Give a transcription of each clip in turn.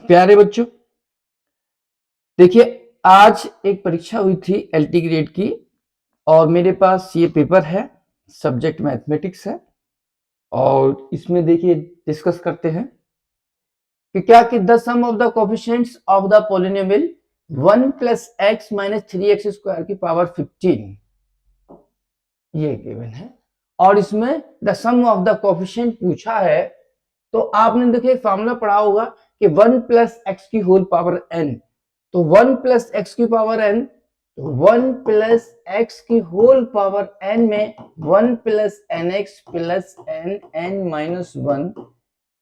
प्यारे बच्चों, देखिए आज एक परीक्षा हुई थी एलटी ग्रेड की और मेरे पास ये पेपर है, सब्जेक्ट मैथमेटिक्स है और इसमें देखिए डिस्कस करते हैं कि क्या कि the sum of the coefficients of the polynomial 1 plus x minus 3x square की पावर 15 ये गिवन है और इसमें the sum of the coefficient पूछा है। तो आपने देखिए फॉर्मूला पढ़ा होगा कि 1 प्लस एक्स की होल पावर n, तो 1 प्लस एक्स की पावर n, तो 1 प्लस एक्स की होल पावर n में 1 plus n x plus n n minus 1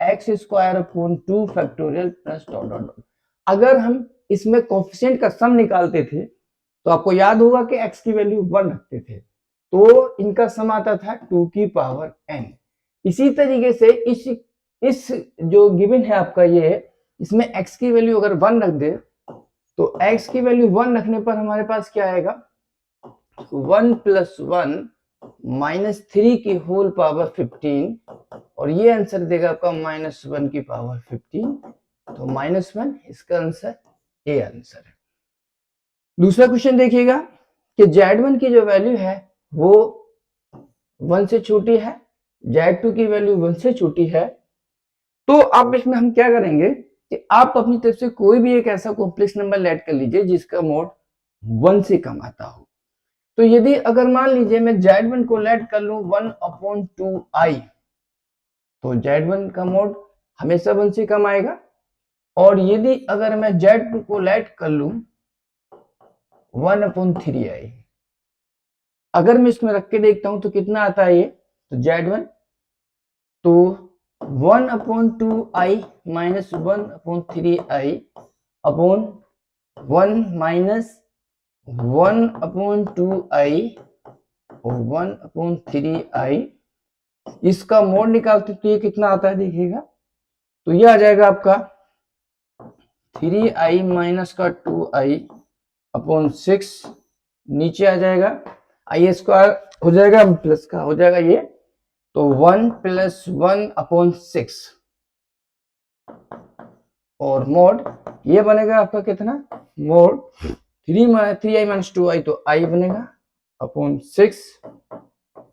x square upon 2 factorial plus dot dot dot. अगर हम इसमें कोफिशिएंट का सम निकालते थे तो आपको याद होगा कि x की वैल्यू 1 रखते थे, तो इनका सम आता था 2 की पावर n। इसी तरीके से इस जो गिवन है आपका ये, इसमें x की वैल्यू अगर 1 रख दे तो x की वैल्यू 1 रखने पर हमारे पास क्या आएगा, 1 प्लस 1 माइनस 3 की होल पावर 15 और ये आंसर देगा आपका माइनस 1 की पावर 15, तो माइनस 1 इसका आंसर ए आंसर है। दूसरा क्वेश्चन देखिएगा कि Z1 की जो वैल्यू है वो 1 से छोटी है, Z2 की वैल्यू 1 से छोटी है। तो अब इसमें हम क्या करेंगे कि आप अपनी तरफ से कोई भी एक ऐसा कॉम्प्लेक्स नंबर लेट कर लीजिए जिसका मोड 1 से कम आता हो। तो यदि अगर मान लीजिए मैं Z1 को लेट कर लूं 1/2i, तो Z1 का मोड हमेशा 1 से कम आएगा। और यदि अगर मैं Z2 को लेट कर लूं 1/3i, अगर मैं इसमें रख के देखता हूं तो कितना आता है ये, तो Z1 तो 1/2i minus 1/3i upon 1 minus 1/2i और 1/3i, इसका मोड निकालते तो ये कितना आता है देखिएगा, तो ये आ जाएगा आपका 3i माइनस का 2i अपॉन 6, नीचे आ जाएगा आई स्क्वायर हो जाएगा प्लस का हो जाएगा ये, तो 1 प्लस 1/6 और मोड ये बनेगा आपका कितना, मोड 3i माइनस 2i तो i बनेगा अपॉन 6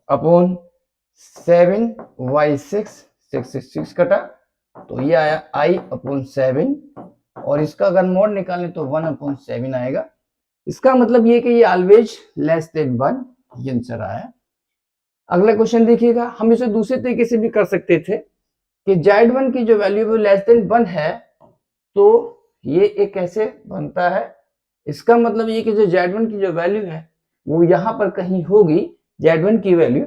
अपॉन 7y6, 6 कटा तो ये आया i अपॉन 7 और इसका अगर मोड निकालें तो 1/7 आएगा। इसका मतलब ये कि ये ऑलवेज लेस देन 1, ये आंसर आया। अगला क्वेश्चन देखिएगा, हम इसे दूसरे तरीके से भी कर सकते थे कि Z1 की जो वैल्यू वो लेस देन 1 है, तो ये एक कैसे बनता है, इसका मतलब ये कि जो Z1 की जो वैल्यू है वो यहां पर कहीं होगी Z1 की वैल्यू,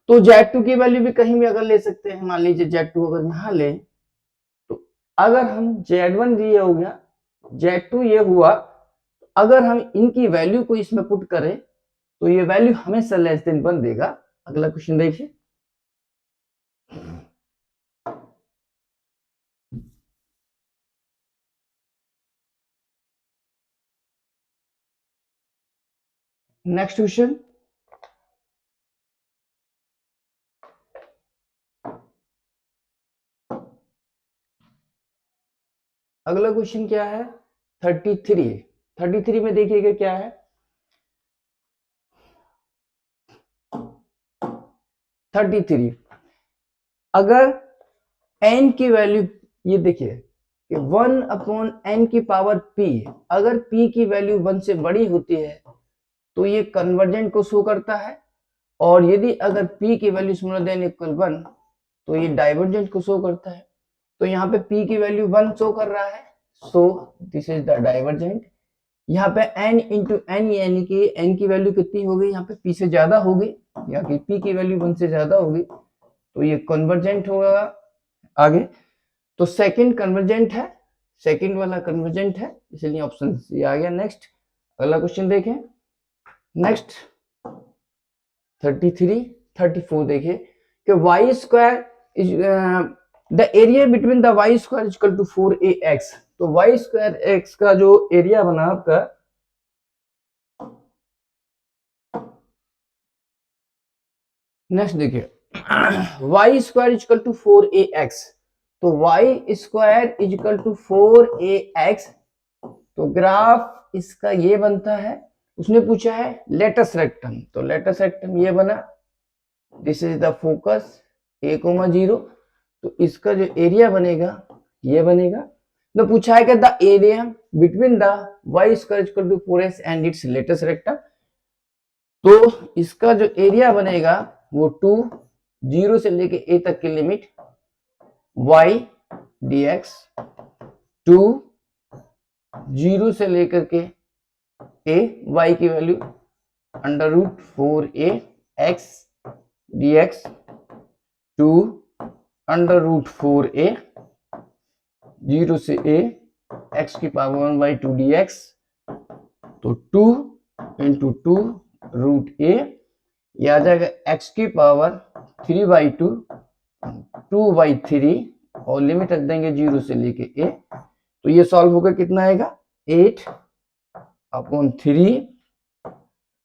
तो Z2 की वैल्यू भी कहीं भी अगर ले सकते हैं। मान लीजिए Z2 अगर यहां ले, तो अगर हम Z1 ये हो गया, Z2 ये हुआ, अगर हम इनकी वैल्यू को इसमें पुट करें तो ये वैल्यू हमेशा लेस देन 1 देगा। अगला क्वेश्चन देखिए, नेक्स्ट क्वेश्चन, अगला क्वेश्चन क्या है 33 में देखिएगा क्या है, 33 अगर n की वैल्यू, ये देखिए कि 1/n की पावर p, अगर p की वैल्यू 1 से बड़ी होती है तो ये कन्वर्जेंट को शो करता है, और यदि अगर p की वैल्यू स्मॉलर देन इक्वल 1 तो ये डाइवर्जेंट को शो करता है। तो यहाँ पे p की वैल्यू 1 शो कर रहा है, so this is the divergent. यहाँ पे n इंटू एन यानी कि n की वैल्यू कितनी होगी, यहाँ पे p से ज्यादा होगी या कि p की वैल्यू 1 से ज्यादा होगी, तो ये कन्वर्जेंट होगा। आगे तो सेकंड कन्वर्जेंट है, सेकंड वाला कन्वर्जेंट है, इसलिए ऑप्शन सी आ गया। नेक्स्ट अगला क्वेश्चन देखें, नेक्स्ट 34 देखिए कि y square is the area between the y square is equal to 4ax, तो वाई स्क्वायर एक्स का जो एरिया बना आपका, नेक्स्ट देखिए y square is equal to 4ax, तो y square is equal to 4ax, तो ग्राफ इसका ये बनता है। उसने पूछा है लेटस रेक्टम, तो लेटस रेक्टम ये बना, this is the focus a,0, तो इसका जो एरिया बनेगा ये बनेगा। तो पूछा है कि the area between the y square equal to 4x and its latus rectum, तो इसका जो एरिया बनेगा वो 2 0 से लेके a तक की लिमिट y dx, 2 0 से लेकर के a, y की value under root 4a x dx, 2 under root 4a 0 से a x की पावर 1 बाई 2 dx, तो 2 इंटू 2 रूट a, ये आ जाएगा x की पावर 3 बाई 2 2 बाई 3, और लिमिट रख देंगे 0 से लेके a, तो ये सॉल्व होकर कितना आएगा 8 अपॉन 3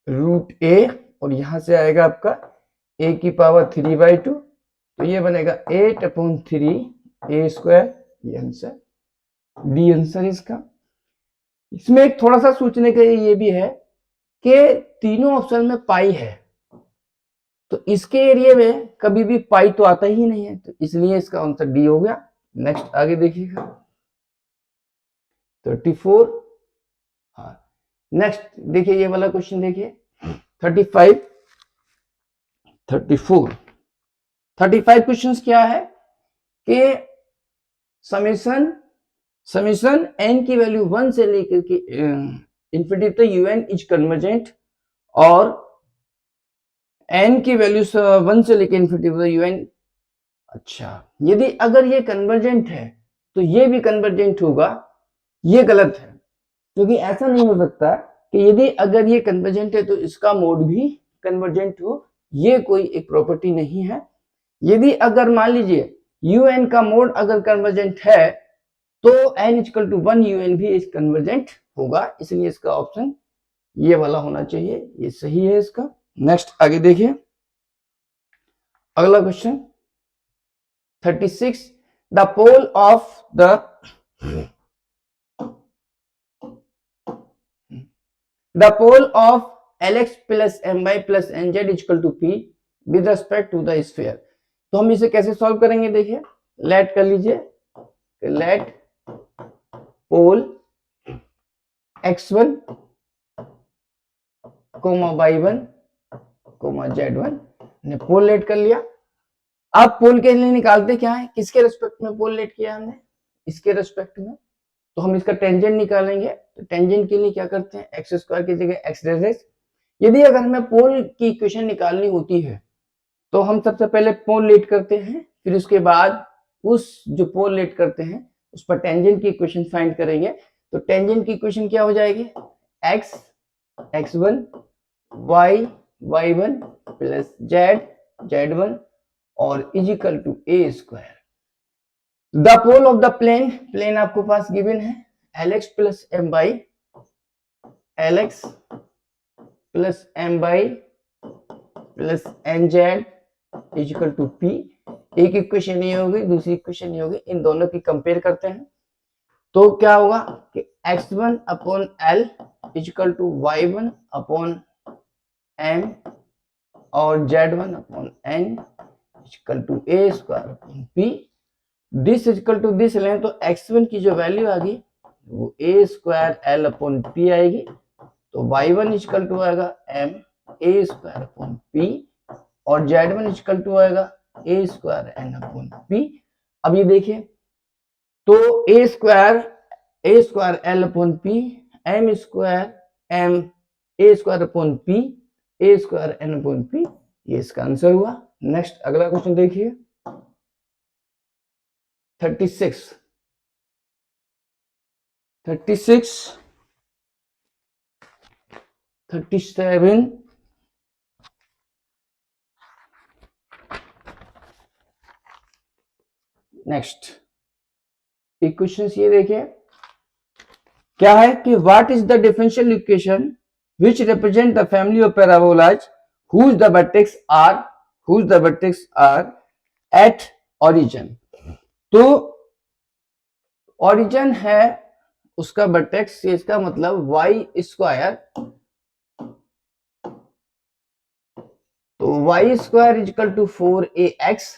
रूट a, और यहां से आएगा आपका a की पावर 3 बाई 2, तो ये बनेगा 8 अपॉन 3 a स्क्वायर, ये आंसर डी आंसर इसका। इसमें एक थोड़ा सा सोचने का ये भी है कि तीनों ऑप्शन में पाई है, तो इसके एरिया में कभी भी पाई तो आता ही नहीं है, तो इसलिए इसका आंसर डी हो गया। नेक्स्ट आगे देखिएगा 34। हाँ, नेक्स्ट देखिए ये वाला क्वेश्चन देखिए 35 34 35 क्वेश्चंस क्या है कि समेशन n की वैल्यू 1 से लेकर के इंफिनिटी तक un इज कन्वर्जेंट, और n की वैल्यू 1 से लेकर इंफिनिटी तक un, अच्छा यदि अगर ये कन्वर्जेंट है तो ये भी कन्वर्जेंट होगा, ये गलत है, क्योंकि ऐसा नहीं हो सकता कि यदि अगर ये कन्वर्जेंट है तो इसका मोड भी कन्वर्जेंट हो, ये कोई एक प्रॉपर्टी नहीं है। यदि अगर मान लीजिए un का मोड अगर कन्वर्जेंट है तो n इक्वल टू 1 un भी इस कन्वर्जेंट होगा, इसलिए इसका ऑप्शन ये वाला होना चाहिए, ये सही है इसका। नेक्स्ट आगे देखिए अगला question 36, the pole of lx plus my plus nz equal to p with respect to the sphere, तो हम इसे कैसे सॉल्व करेंगे, देखिए लेट कर लीजिए, लेट पोल x1 coma y1 coma z1 ने पोल लेट कर लिया। अब पोल के लिए निकालते क्या है, किसके रेस्पेक्ट में पोल लेट किया हमने, इसके रेस्पेक्ट में, तो हम इसका टेंजेंट निकालेंगे। तो टेंजेंट के लिए क्या करते हैं, एक्स स्क्वायर की जगह एक्स रेज। यदि अगर हमें पोल की इक्वेशन निकालनी होती है तो हम सबसे पहले पोल लेट करते हैं, फिर उसके बाद उस जो पोल लेट करते हैं उस पर टेंजेंट की इक्वेशन फाइंड करेंगे। तो टेंजेंट की इक्वेशन क्या हो जाएगी, x x1 y y1 plus z z1 और is equal to a square. The pole of the plane आपको पास गिवन है lx plus m by lx plus m by plus nz is equal to p। एक equation ये होगी, दूसरी equation ये होगी, इन दोनों की कंपेयर करते हैं तो क्या होगा कि x1 upon l is equal to y1 upon m और z1 upon n equal to a square upon p। This equal to this लें तो x1 की जो वैल्यू आ गई वो a square l upon p आएगी, तो y1 इक्वल टू आएगा m a square upon p और z1 इक्वल टू आएगा a square n upon p। अब ये देखिए तो a square l upon p, m square m a square upon p, a square n upon p, ये इसका answer हुआ। Next अगला क्वेश्चन देखिए 36 37 नेक्स्ट इक्वेशंस ये देखिए क्या है कि what is the differential equation which represent the family of parabolas whose the vertex are at origin। तो ओरिजिन है उसका वर्टेक्स, इसका मतलब वाई स्क्वायर, तो y square is equal to 4ax।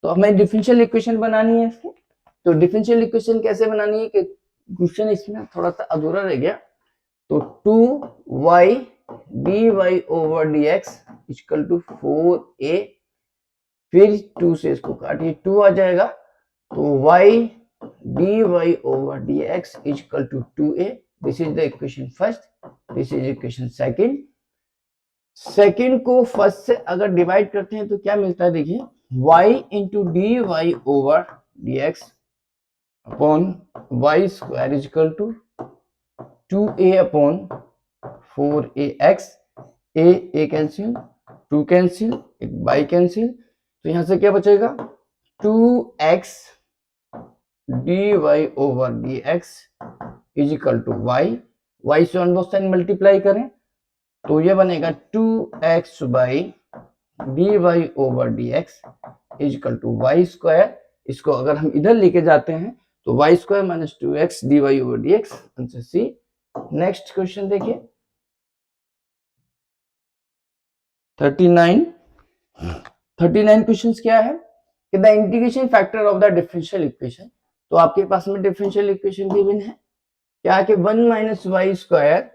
तो हमें डिफरेंशियल इक्वेशन बनानी है इसकी। तो डिफरेंशियल इक्वेशन कैसे बनानी है कि क्वेश्चन इसमें थोड़ा सा अधूरा रह गया। तो 2y dy over dx equal to 4a, फिर 2 से इसको काटिए 2 आ जाएगा, तो y dy over dx equal to 2a। This is the equation first, this is equation second. Second को फर्स्ट से अगर डिवाइड करते हैं तो क्या मिलता है, देखिए y into d y over d x upon y square is equal to 2a upon 4ax। A cancel, 2 cancel, एक बाई कैंसिल, तो यहां से क्या बचेगा 2x dy over dx is equal to y से ऑन बोथ साइड मल्टीप्लाई करें तो ये बनेगा 2x by d y over d x is equal to y square. इसको अगर हम इधर लेके जाते हैं तो y square minus 2x D y over d x, answer C. Next question देखिए 39 क्वेश्चन क्या है कि the integration factor of the differential equation. तो आपके पास में डिफरेंशियल इक्वेशन गिवन है क्या कि 1 minus y square,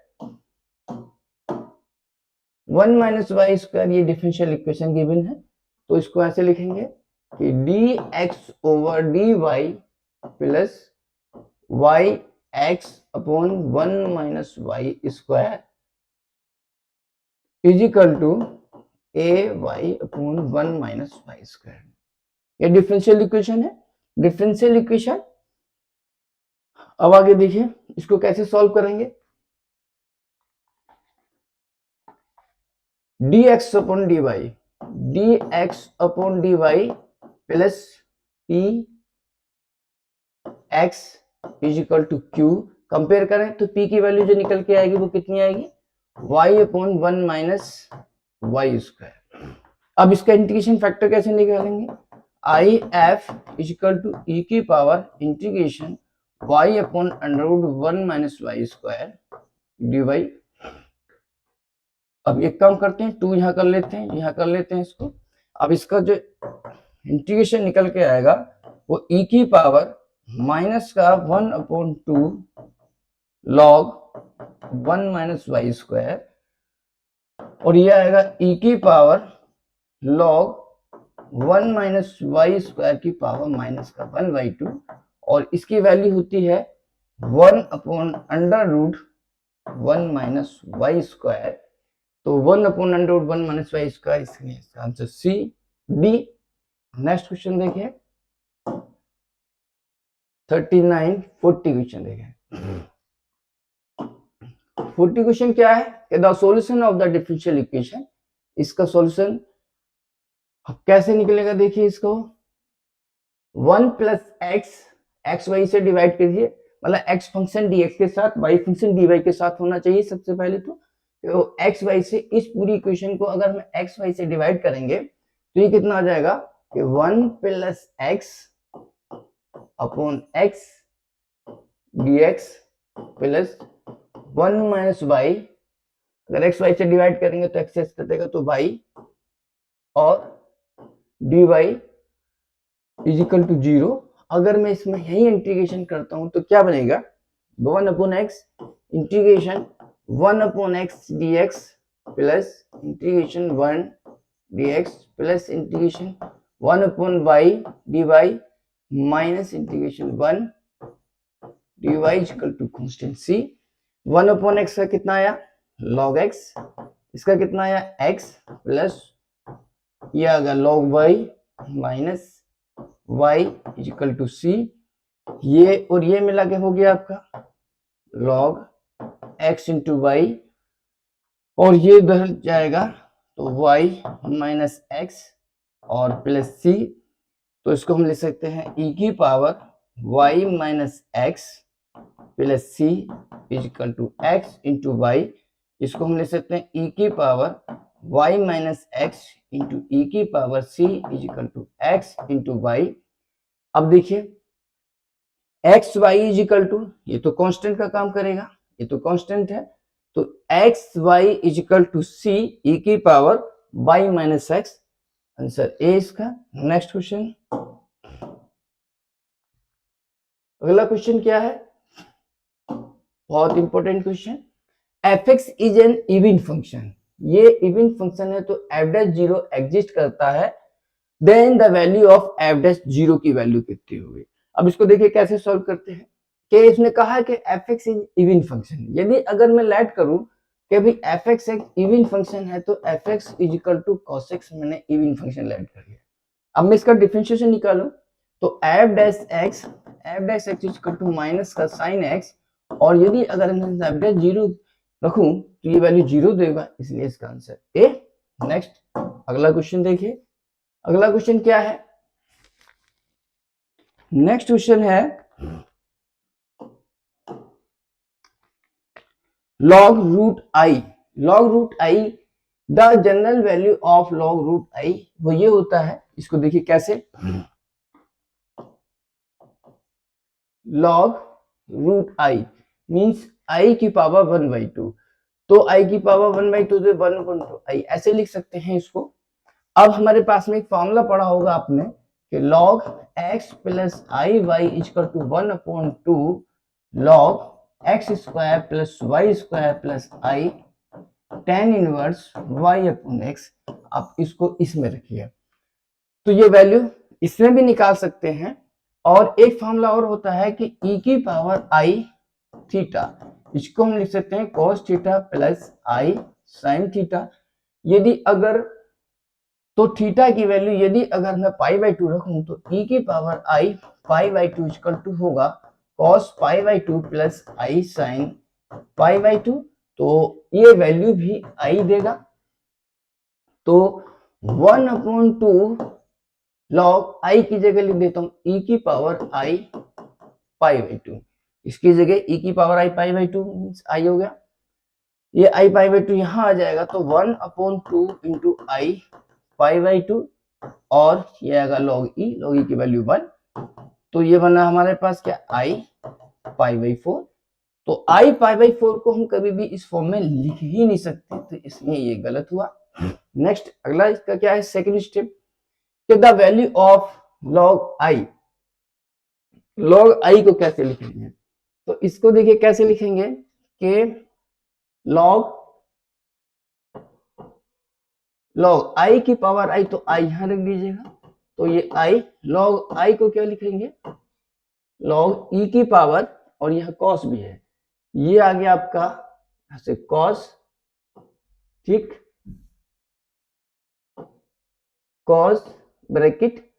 1 minus y square ये डिफरेंशियल इक्वेशन गिवन है। तो इसको ऐसे लिखेंगे कि d x over d y plus y x upon 1 minus y square is equal to a y upon 1 minus y square. ये डिफरेंशियल इक्वेशन है। Differential equation अब आगे देखिए इसको कैसे सॉल्व करेंगे। D x upon d y, d x upon d y plus p x is equal to q. Compare करें तो p की वैल्यू जो निकल के आएगी वो कितनी आएगी, y upon 1 minus y square. अब इसका इंटीग्रेशन फैक्टर कैसे निकालेंगे, I F is equal to e की power integration y upon under root 1 minus y square d y. अब एक काम करते हैं, 2 यहाँ कर लेते हैं, यहाँ कर लेते हैं इसको। अब इसका जो इंटीग्रेशन निकल के आएगा वो e की पावर माइनस का 1 upon 2 log 1 minus y square, और ये आएगा e की power log 1 minus y square की पावर माइनस का 1 बाई 2, और इसकी वैल्यू होती है 1 upon under root 1 minus y square. तो 1 upon under root 1 minus y square, इसलिए इसका answer C D. Next question देखिए 40 क्वेश्चन देखिए। 40 क्वेश्चन क्या है कि the solution of the differential equation. इसका सॉल्यूशन कैसे निकलेगा, देखिए इसको 1 प्लस एक्स वाई से डिवाइड कीजिए, मतलब x फंक्शन dx के साथ y फंक्शन dy के साथ होना चाहिए सबसे पहले। तो एक्स वाई से इस पूरी इक्वेशन को अगर हम एक्स वाई से डिवाइड करेंगे तो ये कितना आ जाएगा कि 1 plus x upon x dx plus 1 minus y. अगर एक्स वाई से डिवाइड करेंगे तो एक्स कर देगा तो वाई, और डी वाई इजिकल टू 0। अगर मैं इसमें यही इंटीग्रेशन करता हूं तो क्या बनेगा, 1 upon x integration 1 upon x d x plus integration 1 d x plus integration 1 upon y d y minus integration 1 d y equal to constant C. 1 upon x का कितना आया लॉग एक्स, इसका कितना आया एक्स प्लस ये आ गया log y minus y equal to C. ये और ये मिला के हो गया आपका लॉग एक्स इंटू वाई, और ये बदल जाएगा तो y माइनस एक्स और प्लस सी। तो इसको हम लिख सकते हैं e की power y minus x plus C is equal to x into y. इसको हम लिख सकते हैं e की power y minus x into e की power c equal to x into y. अब देखिए x y is equal to, ये तो कांस्टेंट का काम करेगा, ये तो कांस्टेंट है, तो x y is equal to C e की power y minus x, answer A इसका। नेक्स्ट क्वेश्चन, अगला क्वेश्चन क्या है, बहुत important question, f x is an even function, ये इवन फंक्शन है तो एफ डैश जीरो एग्जिस्ट करता है, then the value of f dash zero की वैल्यू कितनी होगी। अब इसको देखिए कैसे सॉल्व करते हैं, कि इसने कहा है कि F x is even function, यदि अगर मैं लेट करूं कि भाई एफ एक्स एक इवन फंक्शन है तो F x is equal to cos x, मैंने इवन फंक्शन लेट कर लिया। अब मैं इसका डिफरेंशिएशन निकालूं तो F dash x is equal to minus का साइन एक्स, और यदि अगर मैं एफ डैश जीरो रखूं तो ये वैल्यू जीरो देगा, इसलिए इसका आंसर ए। नेक्स्ट अगला क्वेश्चन देखिए, अगला क्वेश्चन क्या है, नेक्स्ट क्वेश्चन है log root i, log root i, the general value of log root i वो ये होता है, इसको देखिए कैसे, log root i means i की पावर 1/2, तो i की पावर 1/2 से 1/2 i ऐसे लिख सकते हैं इसको। अब हमारे पास में एक फॉर्मूला पढ़ा होगा आपने कि log x plus i y equal to 1/2 log x स्क्वायर plus Y square plus i tan inverse y upon x। आप इसको इसमें रखिए, तो ये वैल्यू इसमें भी निकाल सकते हैं, और एक फॉर्मूला और होता है कि e की पावर i थीटा, इसको हम लिख सकते हैं cos theta plus i sin theta. यदि अगर तो थीटा की वैल्यू यदि अगर मैं पाई बाई 2 रखूं तो e की power i pi by 2 equal to होगा cos pi by 2 plus i sin pi by 2, तो ये वैल्यू भी i देगा, तो 1/2 log i की जगह लिख देता हूं e की पावर i पाई बाई 2, इसकी जगह e की power i pi by 2 means i हो गया, ये i पाई बाई 2 यहां आ जाएगा तो 1/2 इंटू i पाई बाई 2, और ये आएगा log e की वैल्यू 1, तो ये बना हमारे पास क्या i पाई बाई 4, तो i पाई बाई 4 को हम कभी भी इस फॉर्म में लिख ही नहीं सकते, तो इसलिए ये गलत हुआ। नेक्स्ट अगला इसका क्या है, सेकंड स्टेप, कि the value of log i को कैसे लिखेंगे, तो इसको देखिए कैसे लिखेंगे कि log i की पावर i, तो i यहां रख दीजिएगा, तो ये i log i को क्या लिखेंगे log e की पावर, और यह cos भी है, ये आ गया आपका यहां से cos, ठीक, cos ब्रैकेट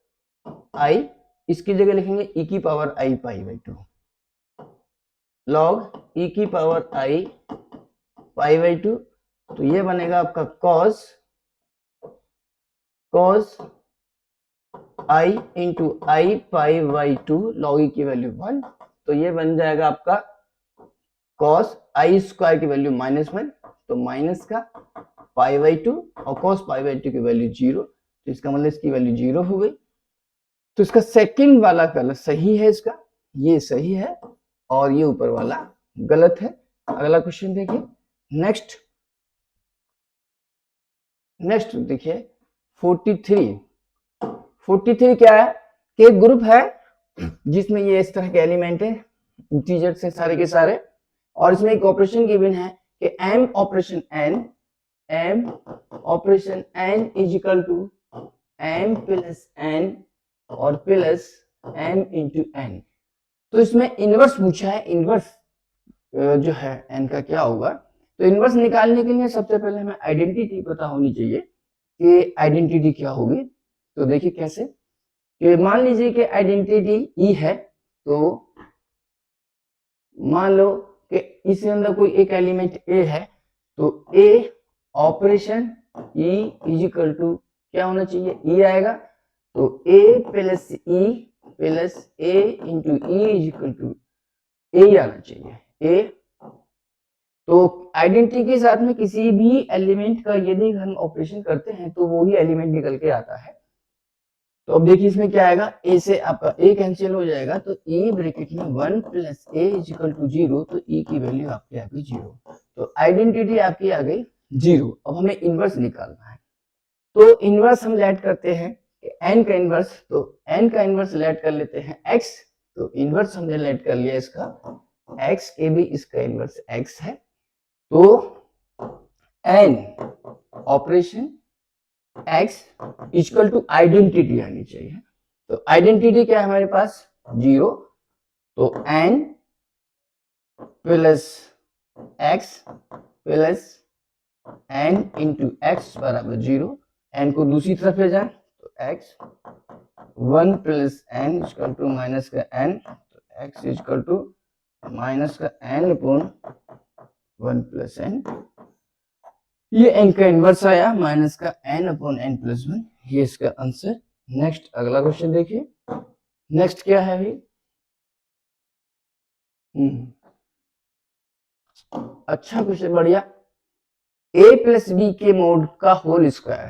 i, इसकी जगह लिखेंगे e की power i pi by 2 log e की पावर i पाई बाई 2, तो ये बनेगा आपका cos i into I pi by 2 log e की वैल्यू 1, तो ये बन जाएगा आपका cos i स्क्वायर की वैल्यू -1, तो माइनस का पाई बाई 2 और cos पाई बाई 2 की वैल्यू 0, तो इसका मतलब इसकी वैल्यू 0 हो गई, तो इसका सेकंड वाला कलर सही है, इसका ये सही है और ये ऊपर वाला गलत है। अगला क्वेश्चन देखिए, नेक्स्ट देखिए 43 क्या है कि एक ग्रुप है जिसमें ये इस तरह के एलिमेंट है, इंटीजर से सारे के सारे, और इसमें एक ऑपरेशन गिवन है कि m operation n is equal to m plus n और प्लस m इंटू n, तो इसमें इनवर्स पूछा है, इनवर्स जो है n का क्या होगा, तो इनवर्स निकालने के लिए सबसे पहले हमें आइडेंटिटी पता होनी चाहिए कि आइडेंटिटी क्या होगी। तो देखिए कैसे, कि मान लीजिए कि आइडेंटिटी ई है, तो मान लो कि इसके अंदर कोई एक एलिमेंट ए है, तो a operation e is equal to क्या होना चाहिए, ई आएगा, तो a plus a into e is equal to a आना चाहिए, ए। तो आइडेंटिटी के साथ में किसी भी एलिमेंट का यदि हम ऑपरेशन करते हैं तो वो ही एलिमेंट निकल के आता है, तो अब देखिए इसमें क्या आएगा, ए से आपका ए कैंसिल हो जाएगा, तो ई ब्रैकेट में 1 plus a is equal to 0, तो ई की वैल्यू आपकी आ गई 0। तो आइडेंटिटी आपकी आ गई 0। अब हमें इनवर्स निकालना है, तो इनवर्स हम लेट करते हैं एन का इनवर्स, तो एन का इनवर्स लेट कर लेते हैं एक्स, तो इनवर्स हमने लेट कर लिया इसका एक्स के भी, इसका इनवर्स एक्स है, तो n operation x equal to identity आनी चाहिए। तो आइडेंटिटी क्या है हमारे पास 0, तो n plus x plus n into x बराबर 0, एन को दूसरी तरफ ले जाए तो x 1 plus n equal to minus का एन, तो एक्स इक्वल टू माइनस का एन अपॉन 1 प्लस एन, ये एन का इनवर्स आया माइनस का एन अपॉन एन प्लस 1, ये इसका आंसर। नेक्स्ट अगला क्वेश्चन देखिए, नेक्स्ट क्या है भाई, अच्छा क्वेश्चन, बढ़िया। a प्लस बी के मोड का होल स्क्वायर,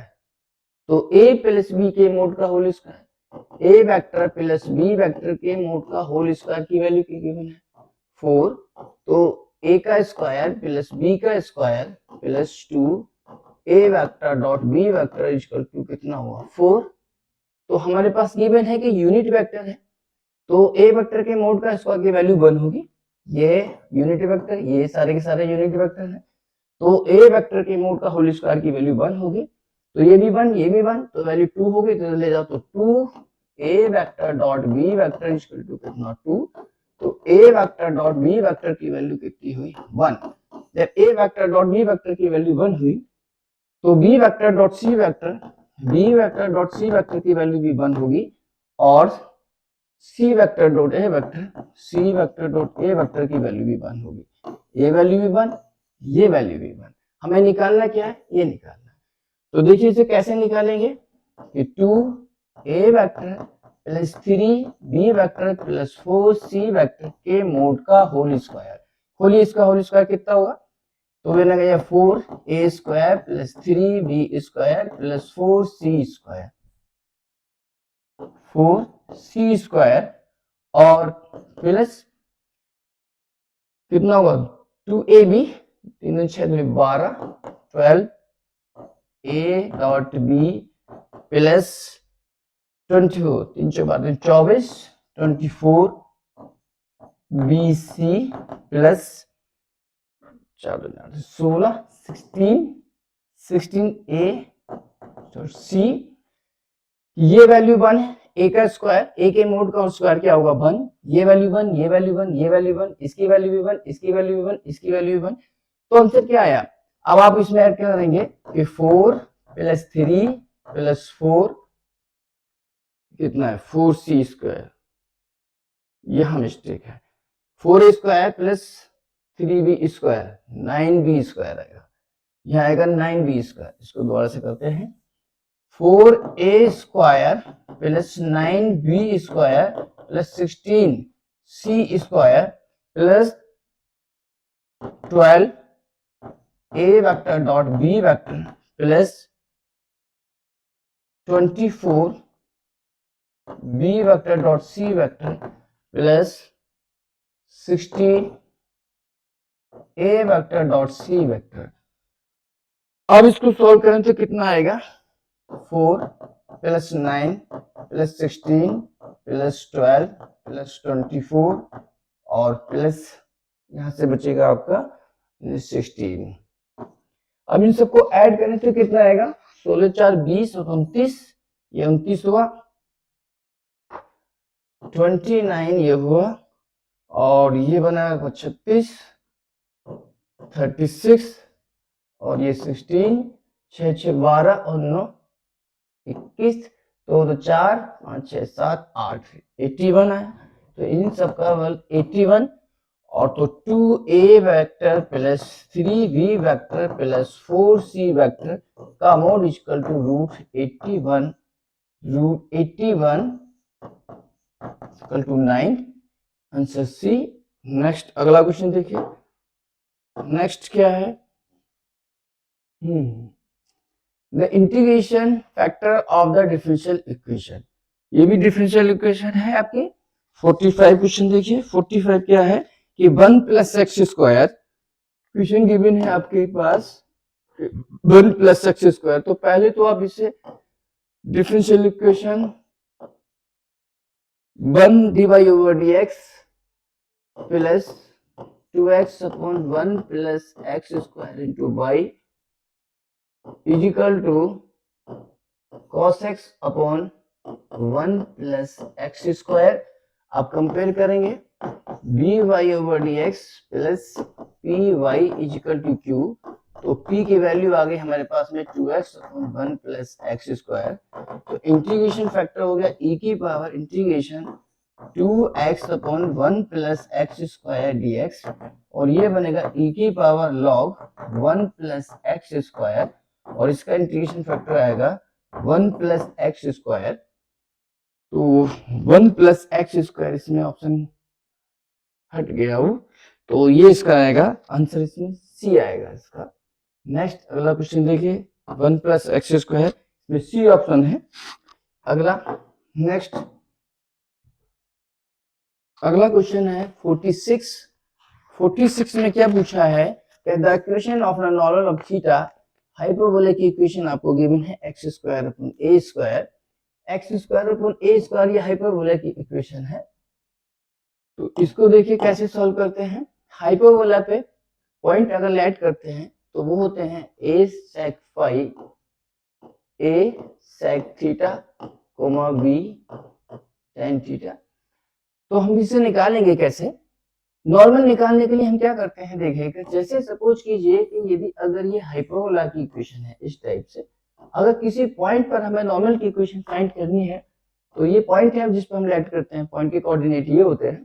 तो a प्लस बी के मोड का whole square, a vector plus b vector के मोड का होल स्क्वायर की वैल्यू क्या गिवन है 4, तो a का स्क्वायर प्लस b का स्क्वायर plus 2 a vector dot b vector equal to कितना हुआ 4। तो हमारे पास गिवन है कि यूनिट वेक्टर है, तो a वेक्टर के मोड का स्क्वायर की वैल्यू 1 होगी, ये यूनिट वेक्टर, ये सारे के सारे यूनिट वेक्टर हैं, तो a वेक्टर के मोड का होल स्क्वायर की वैल्यू 1 होगी, तो ये भी 1 ये भी 1, तो वैल्यू 2 होगी, तो ले जाओ तो 2 a vector dot b vector equal to कितना 2, तो a vector dot b vector की वैल्यू कितनी हुई 1। जब a vector dot b vector की वैल्यू 1 हुई, तो b vector dot c vector की वैल्यू भी 1 होगी, और c vector dot a vector की वैल्यू भी 1 होगी, ये वैल्यू भी 1, ये वैल्यू भी 1। हमें निकालना क्या है, ये निकालना है। तो देखिए इसे कैसे निकालेंगे कि 2a vector plus 3b vector plus 4c vector के मोड का होल स्क्वायर, खोलिए इसका होल स्क्वायर कितना होगा, तो वे लगा 4a square plus 3b square plus 4c square, 4c square और प्लस कितना होगा 2ab, 3 6 में 12 12 a dot b plus 24 3 4 24 24 bc plus 16 16 a c, ये वैल्यू 1 है, a का स्क्वायर, a के मोड का स्क्वायर क्या होगा 1, ये वैल्यू 1 ये वैल्यू 1 ये वैल्यू 1, इसकी वैल्यू भी 1 इसकी वैल्यू भी 1 इसकी वैल्यू भी 1, तो आंसर क्या आया। अब आप इसमें ऐड कर देंगे कि 4 प्लस 3 प्लस 4 कितना है 4c स्क्वायर, यह मिस्टेक है, 4a square plus 3b square 9b square आएगा, यह आएगा 9b स्क्वायर, इसको दोबारा से करते हैं 4a square plus 9b square plus 16c square plus 12 a vector dot b vector plus 24 b vector dot c vector plus 16 a vector dot c vector. अब इसको सॉल्व करें तो कितना आएगा 4 प्लस 9 प्लस 16 प्लस 12 प्लस 24 और plus यहां से बचेगा आपका 16। अब इन सबको ऐड करें तो कितना आएगा 16 4 20 और 29, ये 29 हुआ, 29 ये हुआ, और ये बना 36 36 और ये 16 6 6 12 और 9 21, तो 4 5 6 7 8 81 है, तो इन सब का वैल्यू 81, और तो 2a vector plus 3b vector plus 4c vector का mod equal to root 81 equal to 9, answer C. Next अगला क्वेश्चन देखिए, नेक्स्ट क्या है, the integration factor of the differential equation, ये भी डिफरेंशियल इक्वेशन है आपकी। 45 क्वेश्चन देखिए, 45 क्या है कि 1 plus x square, question given है आपके पास 1 प्लस एक्स स्क्वायर। तो पहले तो आप इसे differential equation 1 dy over dx plus 2x upon 1 plus x square into y is equal to cos x upon 1 plus x square. आप कंपेयर करेंगे dy over dx plus p y is equal to q. तो p की value आ गई हमारे पास में 2x upon 1 plus x square. तो इंटीग्रेशन फैक्टर हो गया e की power integration 2x upon 1 plus x square dx, और ये बनेगा e की power log 1 plus x square, और इसका इंटीग्रेशन फैक्टर आएगा 1 प्लस एक्स स्क्वायर। तो 1 प्लस एक्स स्क्वायर इसमें ऑप्शन हट गया वो, तो ये इसका आएगा आंसर, इसमें सी आएगा इसका। नेक्स्ट अगला क्वेश्चन देखिए, 1 प्लस एक्स स्क्वायर इसमें सी ऑप्शन है। अगला नेक्स्ट अगला क्वेश्चन है 46। 46 में क्या पूछा है कि the equation of the normal of theta hyperbolic की इक्वेशन आपको गिवन है एक्स स्क्वायर अपॉन ए स्क्वायर। एक्स स्क्वायर अपॉन ए स्क्वायर ये हाइपरबोला की इक्वेशन है। तो इसको देखिए कैसे सॉल्व करते हैं। हाइपरबोला पे पॉइंट अगर ऐड करते हैं तो वो होते हैं a sec phi a sec theta coma b tan theta. तो हम इसे निकालेंगे कैसे। नॉर्मल निकालने के लिए हम क्या करते हैं देखिएगा, जैसे सपोज कीजिए कि यदि अगर ये हाइपरबोला की इक्वेशन है इस टाइप से, अगर किसी पॉइंट पर हमें नॉर्मल की इक्वेशन फाइंड करनी है, तो ये पॉइंट है जिस पर हम ऐड करते हैं, पॉइंट के कोऑर्डिनेट ये होते हैं।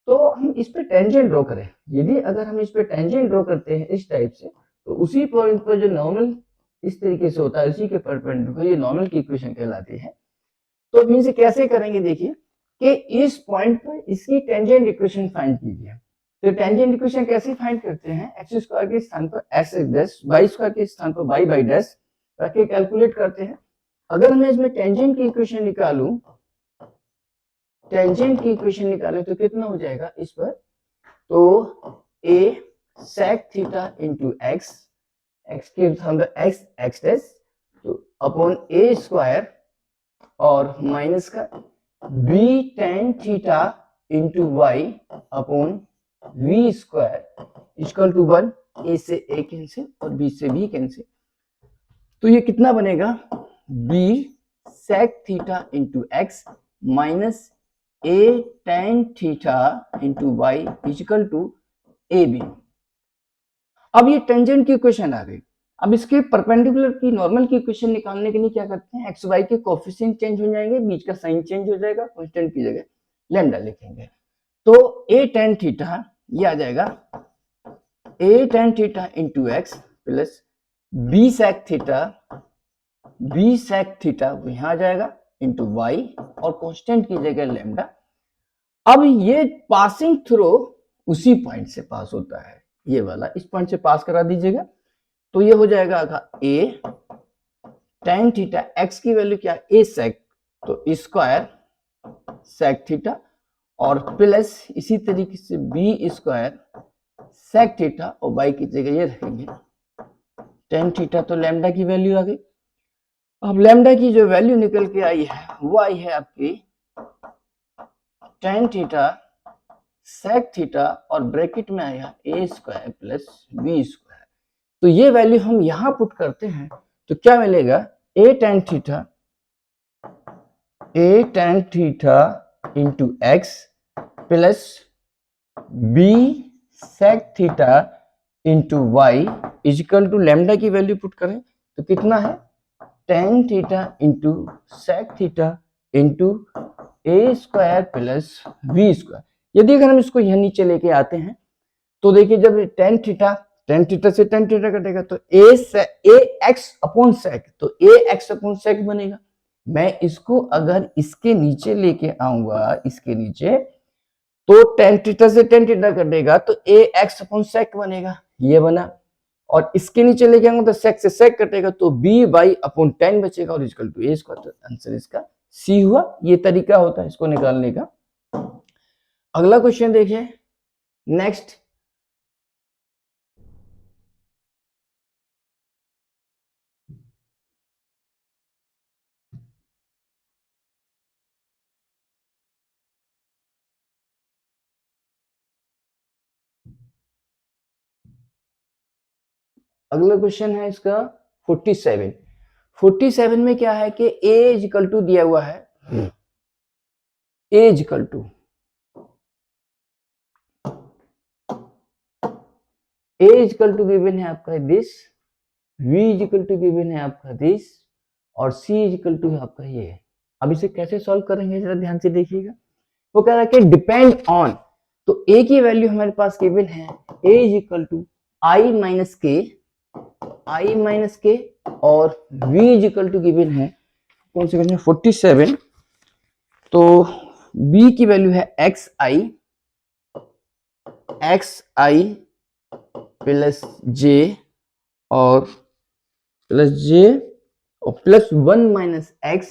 तो हम इस पे टेंजेंट ड्रॉ करें। यदि अगर हम इस पे टेंजेंट ड्रॉ करते हैं इस टाइप से, तो उसी पॉइंट पर जो नॉर्मल इस तरीके से होता है उसी के परपेंडिकुलर ये नॉर्मल की इक्वेशन कहलाती है। तो हम इसे कैसे करेंगे देखिए कि इस पॉइंट पर इसकी टेंजेंट इक्वेशन फाइंड कीजिए। तो टेंजेंट इक्वेशन कैसे फाइंड करते हैं, एक्स स्क्वायर के स्थान पर एक्स डैश, वाई स्क्वायर के स्थान पर वाई बाई डैश रख के कैलकुलेट करते हैं। अगर मैं इसमें टेंजेंट की इक्वेशन निकालूं, टेंजेंट की इक्वेशन निकालें तो कितना हो जाएगा इस पर, तो a sec theta into x, x के स्थान पर एक्स एक्स डैश, तो अपॉन a स्क्वायर और माइनस का b tan theta into y upon v square equal to 1। a से a कैंसिल और b से b कैंसिल, तो ये कितना बनेगा b sec theta into x minus a tan theta into y equal to a b. अब ये tangent की इक्वेशन आ गई। अब इसके परपेंडिकुलर की नॉर्मल की इक्वेशन निकालने के लिए क्या करते हैं, एक्स वाई के कोफिशिएंट चेंज हो जाएंगे, बीच का साइन चेंज हो जाएगा, कांस्टेंट की जगह लैम्डा लिखेंगे। तो a tan थीटा ये आ जाएगा a tan theta into x plus b sec theta वो यहाँ आ जाएगा इंटू वाई और कांस्टेंट की जगह लैम्डा। अब ये पासिंग थ्रू उसी पॉइंट से पास होता है, ये वाला इस पॉइंट से पास करा दीजिएगा। तो ये हो जाएगा a tan थीटा, x की वैल्यू क्या है a sec, तो स्क्वायर sec थीटा और प्लस इसी तरीके से b स्क्वायर sec थीटा और y की जगह ये रखेंगे tan थीटा। तो लैम्डा की वैल्यू आ गई। अब लैम्डा की जो वैल्यू निकल के आई है वो आई है आपकी tan थीटा sec थीटा और ब्रैकेट में आया a square plus b square. तो ये वैल्यू हम यहां पुट करते हैं तो क्या मिलेगा a tan theta into x plus b sec theta into y is equal to lambda की वैल्यू पुट करें तो कितना है tan theta into sec theta into a square plus b square. यदि अगर हम इसको यहाँ नीचे लेके आते हैं तो देखिए जब tan थीटा से tan थीटा कटेगा तो a x अपॉन sec, तो a x अपॉन sec बनेगा। मैं इसको अगर इसके नीचे लेके आऊंगा, इसके नीचे, तो tan थीटा से tan थीटा कटेगा तो a x अपॉन sec बनेगा, ये बना। और इसके नीचे लेके आऊंगा तो sec से sec कटेगा तो b y अपॉन tan बचेगा और इक्वल टू a स्क्वायर। तो आंसर इसका सी हुआ। ये तरीका होता है इसको निकालने का। अगला क्वेश्चन देखिए नेक्स्ट। अगला क्वेश्चन है इसका 47। 47 में क्या है कि a इज इक्वल टू दिया हुआ है, a is equal to given है आपका this, v is equal to given है आपका दिस, और c इज इक्वल टू आपका ये। अब इसे कैसे सॉल्व करेंगे जरा ध्यान से देखिएगा। वो कह रहा है कि डिपेंड ऑन, तो a की वैल्यू हमारे पास गिवन है a is equal to i minus k, और v is equal to given है कौन से क्वेश्चन 47, तो b की वैल्यू है xi प्लस j और plus 1 minus x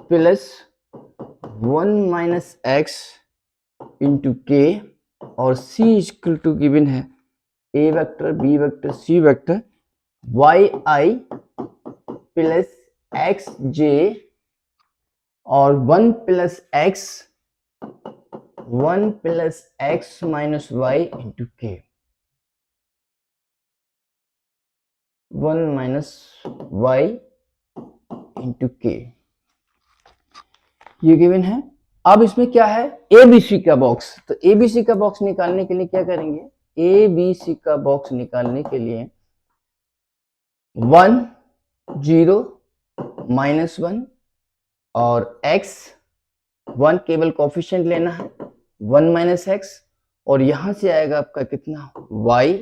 plus 1 minus x into के, और c इक्वल टू गिवन है a vector b vector c vector yi plus xj और 1 plus x minus y into के, 1 minus y into के, ये given है। अब इसमें क्या है एबीसी का बॉक्स, तो एबीसी का बॉक्स निकालने के लिए क्या करेंगे, एबीसी का बॉक्स निकालने के लिए 1 0 -1 और x 1 केवल कोफिशिएंट लेना है 1 माइनस x, और यहां से आएगा आपका कितना y,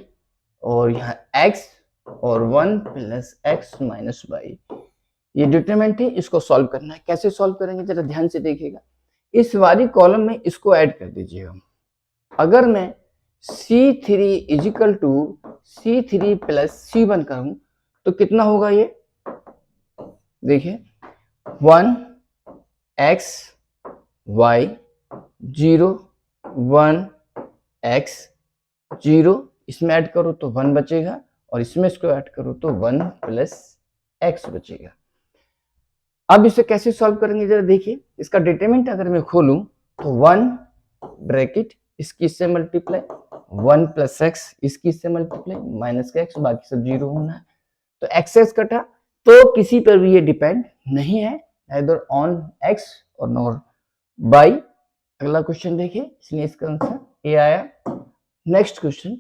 और यहाँ x और 1 प्लस x माइनस y, ये डिटरमिनेंट है। इसको सॉल्व करना है। कैसे सॉल्व करेंगे जरा ध्यान से देखिएगा। इस वाली कॉलम में इसको ऐड कर दीजिएगा। अगर मैं C3 is equal to C3 plus C1 करूं तो कितना होगा, ये देखिए 1 x y 0 1 x 0, इसमें ऐड करो तो 1 बचेगा, और इसमें इसको ऐड करो तो 1 प्लस x बचेगा। अब इसे कैसे सॉल्व करेंगे जरा देखिए। इसका डिटरमिनेंट अगर मैं खोलूं तो 1 ब्रैकेट इसकी इससे मल्टीप्लाई 1 प्लस x इसकी इससे मल्टीप्लाई माइनस का x, बाकी सब 0 होना है, तो एक्सेस कटा, तो किसी पर भी ये डिपेंड नहीं है, neither on x और नॉर बाई। अगला क्वेश्चन देखिए, इसलिए इसका आंसर ए आया। नेक्स्ट क्वेश्चन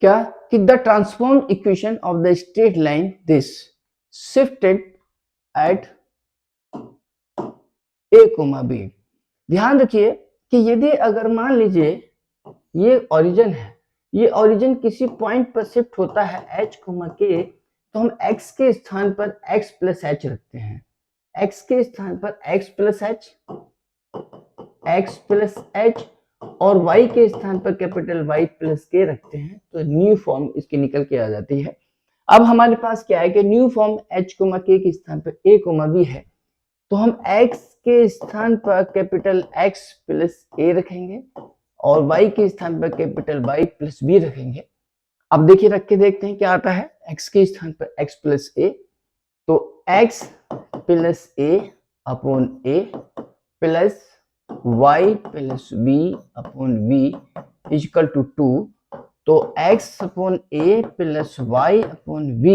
क्या कि the transform equation of the straight line this shifted at a comma b. ध्यान रखिए कि यदि अगर मान लीजिए ये ओरिजिन है, ये ओरिजिन किसी पॉइंट पर शिफ्ट होता है h कोमा के, तो हम x के स्थान पर x प्लस h रखते हैं, x के स्थान पर x प्लस h और y के स्थान पर कैपिटल Y प्लस के रखते हैं, तो न्यू फॉर्म इसकी निकल के आ जाती है। अब हमारे पास क्या है कि न्यू फॉर्म h कोमा के के स्थान पर a कोमा b है, तो हम x के स्थान पर कैपिटल X प्लस a रखेंगे और y के स्थान पर कैपिटल Y प्लस b रखेंगे। अब देखिए रख के देखते हैं क्या आता है। x के स्थान पर x प्लस a, तो x plus a upon a plus y plus b upon b equal to 2, तो x upon a plus y upon b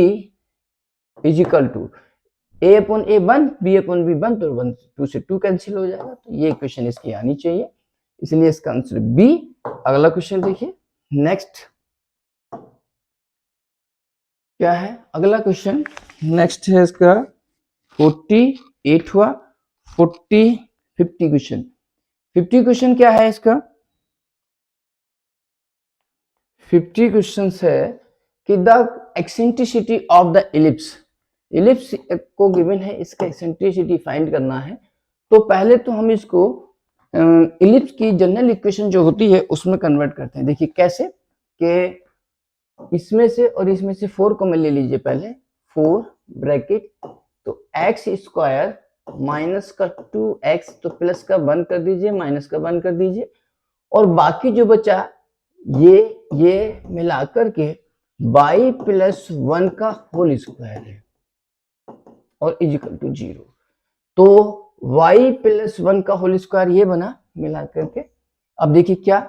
equal to a upon a 1 b upon b 1, तो 1 2 से 2 cancel हो जाएगा, तो ये equation इसकी आनी चाहिए, इसलिए इसका आंसर बी। अगला क्वेश्चन देखिए नेक्स्ट क्या है। अगला क्वेश्चन नेक्स्ट है इसका 48वां 50 क्वेश्चन। 50 क्वेश्चन क्या है इसका, 50 क्वेश्चन है कि the eccentricity of the ellipse, ellipse को गिवन है, इसका एक्सेंट्रिसिटी फाइंड करना है। तो पहले तो हम इसको इलिप्स की जनरल इक्वेशन जो होती है उसमें कन्वर्ट करते हैं। देखिए कैसे कि इसमें से और इसमें से 4 को मैं ले लीजिए पहले, 4 ब्रैकेट, तो एक्स स्क्वायर माइनस का 2x, तो प्लस का 1 कर दीजिए, माइनस का 1 कर दीजिए, और बाकी जो बचा ये मिला करके y प्लस 1 का होल स्क्वायर है और इजिकल टू 0। तो y प्लस 1 का होल स्क्वायर ये बना मिला करके। अब देखिए क्या,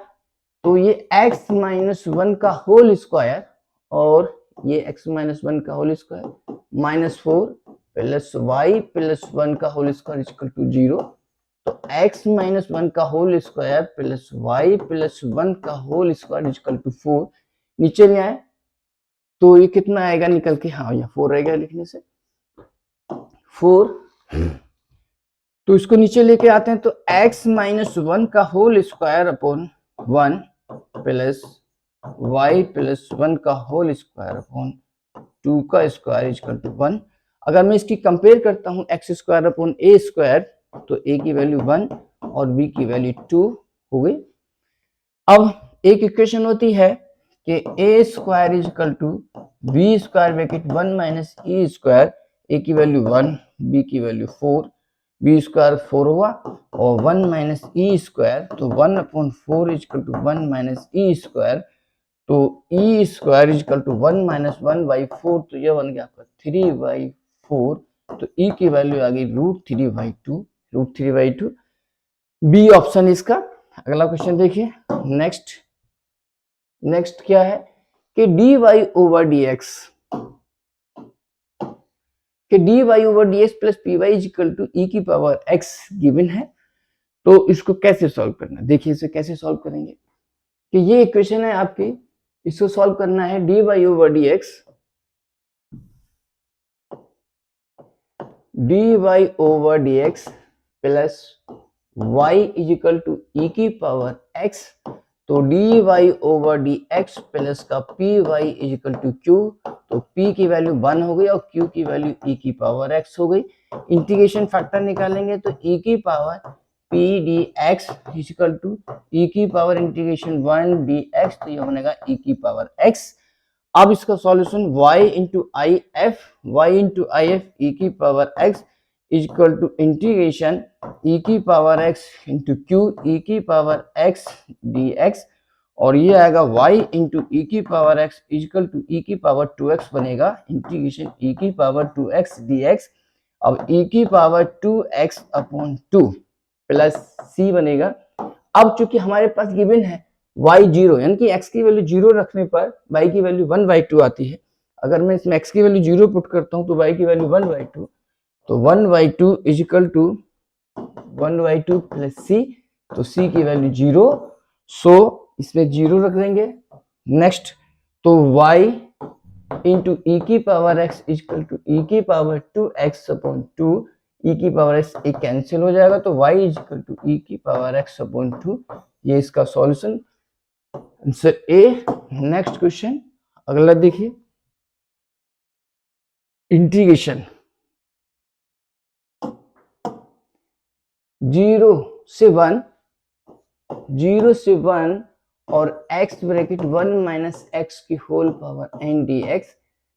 तो ये x माइनस 1 का होल स्क्वायर और ये x माइनस 1 का whole square minus 4 plus y plus 1 का होल स्क्वायर इक्वल टू 0। तो x माइनस 1 का whole square plus y plus 1 का होल स्क्वायर इक्वल टू 4। नीचे ले आए तो ये कितना आएगा निकल के, हाँ यहाँ 4 रहेगा लिखने से 4। तो इसको नीचे लेके आते हैं, तो x माइनस 1 का whole square upon 1 plus y plus 1 का होल स्क्वायर अपॉन 2 का स्क्वायर इक्वल टू 1। अगर मैं इसकी कंपेयर करता हूँ एक्स स्क्वायर अपॉन ए स्क्वायर, तो a की वैल्यू 1 और b की वैल्यू 2 हो गई। अब एक इक्वेशन होती है कि a square equal to b square bracket 1 minus e square, a की वैल्यू 1 b की वैल्यू 4, बी स्क्वायर 4 हुआ और 1 माइनस ई स्क्वायर, तो 1 upon 4 equal to 1 minus e square, तो e square equal to 1 minus 1 by 4, तो यह बन गया आपका 3 बाई 4। तो ई की वैल्यू आ गई √3/2, √3/2 बी ऑप्शन इसका। अगला क्वेश्चन देखिए, नेक्स्ट क्या है कि dy ओवर dx कि dy over dx plus p y equal to e की पावर x गिवन है। तो इसको कैसे सॉल्व करना है, देखिए इसे कैसे सॉल्व करेंगे कि ये इक्वेशन है आपकी, इसको सॉल्व करना है dy over dx plus y equal to e की पावर x। तो dy ओवर dx प्लस का p y equal to q, तो p की वैल्यू 1 हो गई और q की वैल्यू e की पावर x हो गई। इंटीग्रेशन फैक्टर निकालेंगे तो e की power p dx equal to e की पावर इंटीग्रेशन 1 dx, तो ये बनेगा e की पावर x। अब इसका solution y into I F e की power x equal to integration e की power x into q e की पावर x dx, और ये आएगा y इंटू ई की power x equal to e की पावर 2x बनेगा इंटीग्रेशन ई की पावर 2x dx। अब ई की power 2x upon 2 plus c बनेगा। अब चूंकि हमारे पास गिवन है y 0, यानी कि x की वैल्यू 0 रखने पर y की वैल्यू 1/2 आती है। अगर मैं इसमें x की वैल्यू 0 पुट करता हूं तो y की वैल्यू 1/2, तो 1/2 is equal to 1/2 plus c, तो c की वैल्यू 0, सो इसमें 0 रख देंगे। नेक्स्ट, तो y इंटू ई की power x equal to e की पावर 2x अपॉन 2, ई की पावर x एक कैंसिल हो जाएगा, तो y इक्वल टू ई की पावर x अपॉन 2, ये इसका solution answer A. Next question अगला देखिए, इंटीग्रेशन 0 से 1 और x ब्रैकेट 1 माइनस एक्स की होल पावर n dx।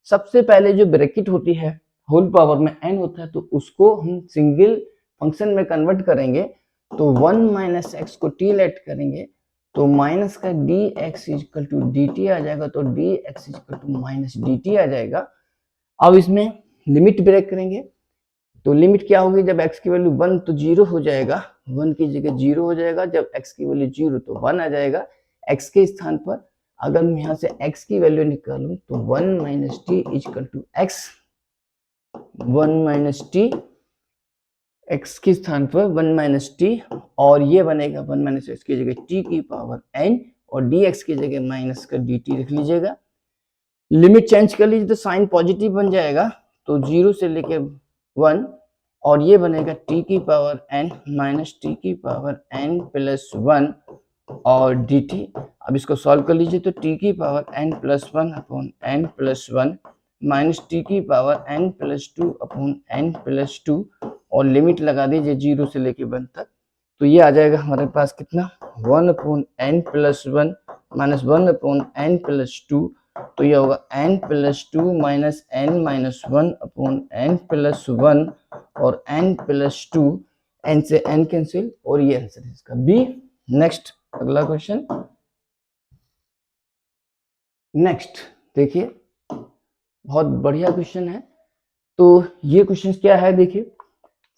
सबसे पहले जो ब्रैकेट होती है होल पावर में n होता है, तो उसको हम सिंगल फंक्शन में कन्वर्ट करेंगे, तो 1 माइनस एक्स को t लेट करेंगे, तो माइनस का dx इक्वल टू dt आ जाएगा, तो dx equal to minus dt आ जाएगा। अब इसमें लिमिट ब्रेक करेंगे, तो लिमिट क्या होगी, जब x की वैल्यू 1 तो 0 हो जाएगा, 1 की जगह 0 हो जाएगा, जब x की वैल्यू 0 तो 1 आ जाएगा x के स्थान पर। अगर मैं यहाँ से x की वैल्यू निकालूं तो 1 minus t equal to x, 1 minus t x के स्थान पर 1 माइनस टी, और ये बनेगा 1 माइनस एक्स की जगह t की पावर n और dx की जगह माइनस का dt रख लीजिएगा। लिमिट चेंज कर लीजिए तो साइन पॉजिटिव बन जाएगा, तो 0 से लेके 1, और ये बनेगा t की पावर n माइनस टी की पावर n प्लस 1 और dt। अब इसको सॉल्व कर लीजिए, तो t की power n plus 1 upon n plus 1 minus t की power n plus 2 upon n plus 2, और लिमिट लगा दीजिए 0 से लेके 1 तक, तो ये आ जाएगा हमारे पास कितना 1 upon n plus 1 minus 1 upon n plus 2 तो ये होगा n plus 2 minus n minus 1 upon n plus 1 और n प्लस 2, n से n कैंसिल और ये आंसर है इसका बी। नेक्स्ट अगला क्वेश्चन। नेक्स्ट देखिए बहुत बढ़िया क्वेश्चन है। तो ये क्वेश्चन क्या है देखिए,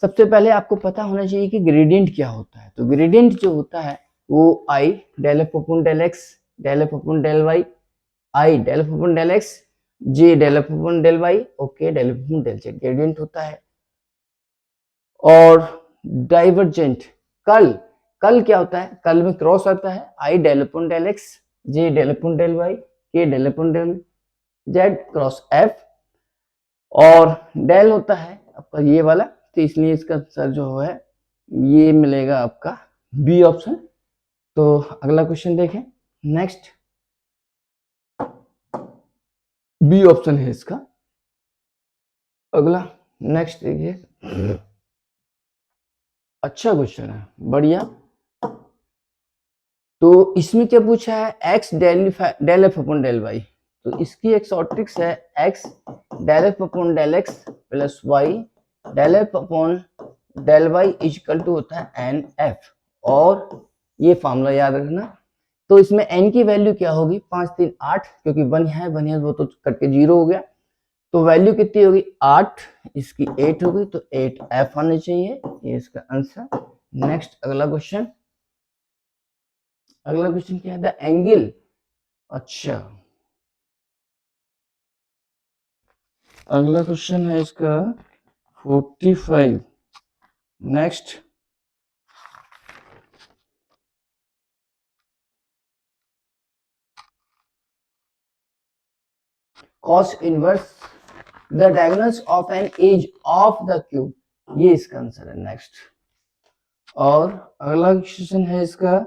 सबसे पहले आपको पता होना चाहिए कि ग्रेडियंट क्या होता है। तो ग्रेडियंट जो होता है वो i del F upon del x del F upon del y, i del F upon del x j del F upon del y okay del F upon del z gradient होता है। और divergent कल कल क्या होता है, कल में क्रॉस आता है i del upon del x j del upon del y k del upon del z cross F. और डेल होता है आपका ये वाला, तो इसलिए इसका आंसर जो है ये मिलेगा आपका बी ऑप्शन। तो अगला क्वेश्चन देखें। नेक्स्ट बी ऑप्शन है इसका। अगला नेक्स्ट देखिए, अच्छा क्वेश्चन है बढ़िया। तो इसमें क्या पूछा है, x del F upon del Y. तो इसकी एक शॉर्ट ट्रिक्स है x del F upon del x plus y del F upon del y equal to होता है एन एफ। और ये फॉर्मूला याद रखना। तो इसमें n की वैल्यू क्या होगी 5 3 8, क्योंकि 1 है वो तो कट के 0 हो गया। तो वैल्यू कितनी होगी 8, इसकी 8 होगी तो 8f आना चाहिए, ये इसका आंसर। नेक्स्ट अगला क्वेश्चन। अगला क्वेश्चन क्या है, द एंगल। अच्छा अगला क्वेश्चन है इसका 45। Next cos inverse the diagonals of an edge of the cube, ये इसका आंसर है। नेक्स्ट और अगला क्वेश्चन है इसका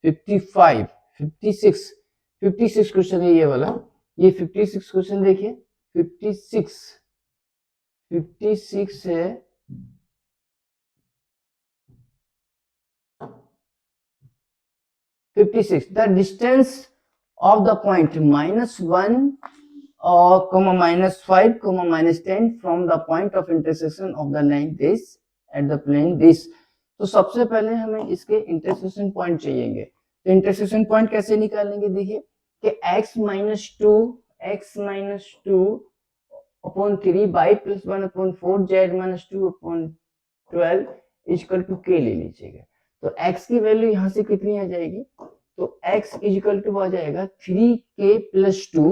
55 56 56 क्वेश्चन है ये वाला। ये 56 क्वेश्चन देखिए 56 56 है 56 the distance of the point -1 और -5 -10 from the point of intersection of the line this at the plane this. तो सबसे पहले हमें इसके इंटरसेक्शन पॉइंट चाहिए। तो इंटरसेक्शन पॉइंट कैसे निकालेंगे, देखिए कि x minus two upon 3 y plus 1 upon 4 z minus 2 upon 12 equal to k ले लीजिएगा। तो x की वैल्यू यहाँ से कितनी आ जाएगी, तो x इक्वल टू आ जाएगा 3k प्लस 2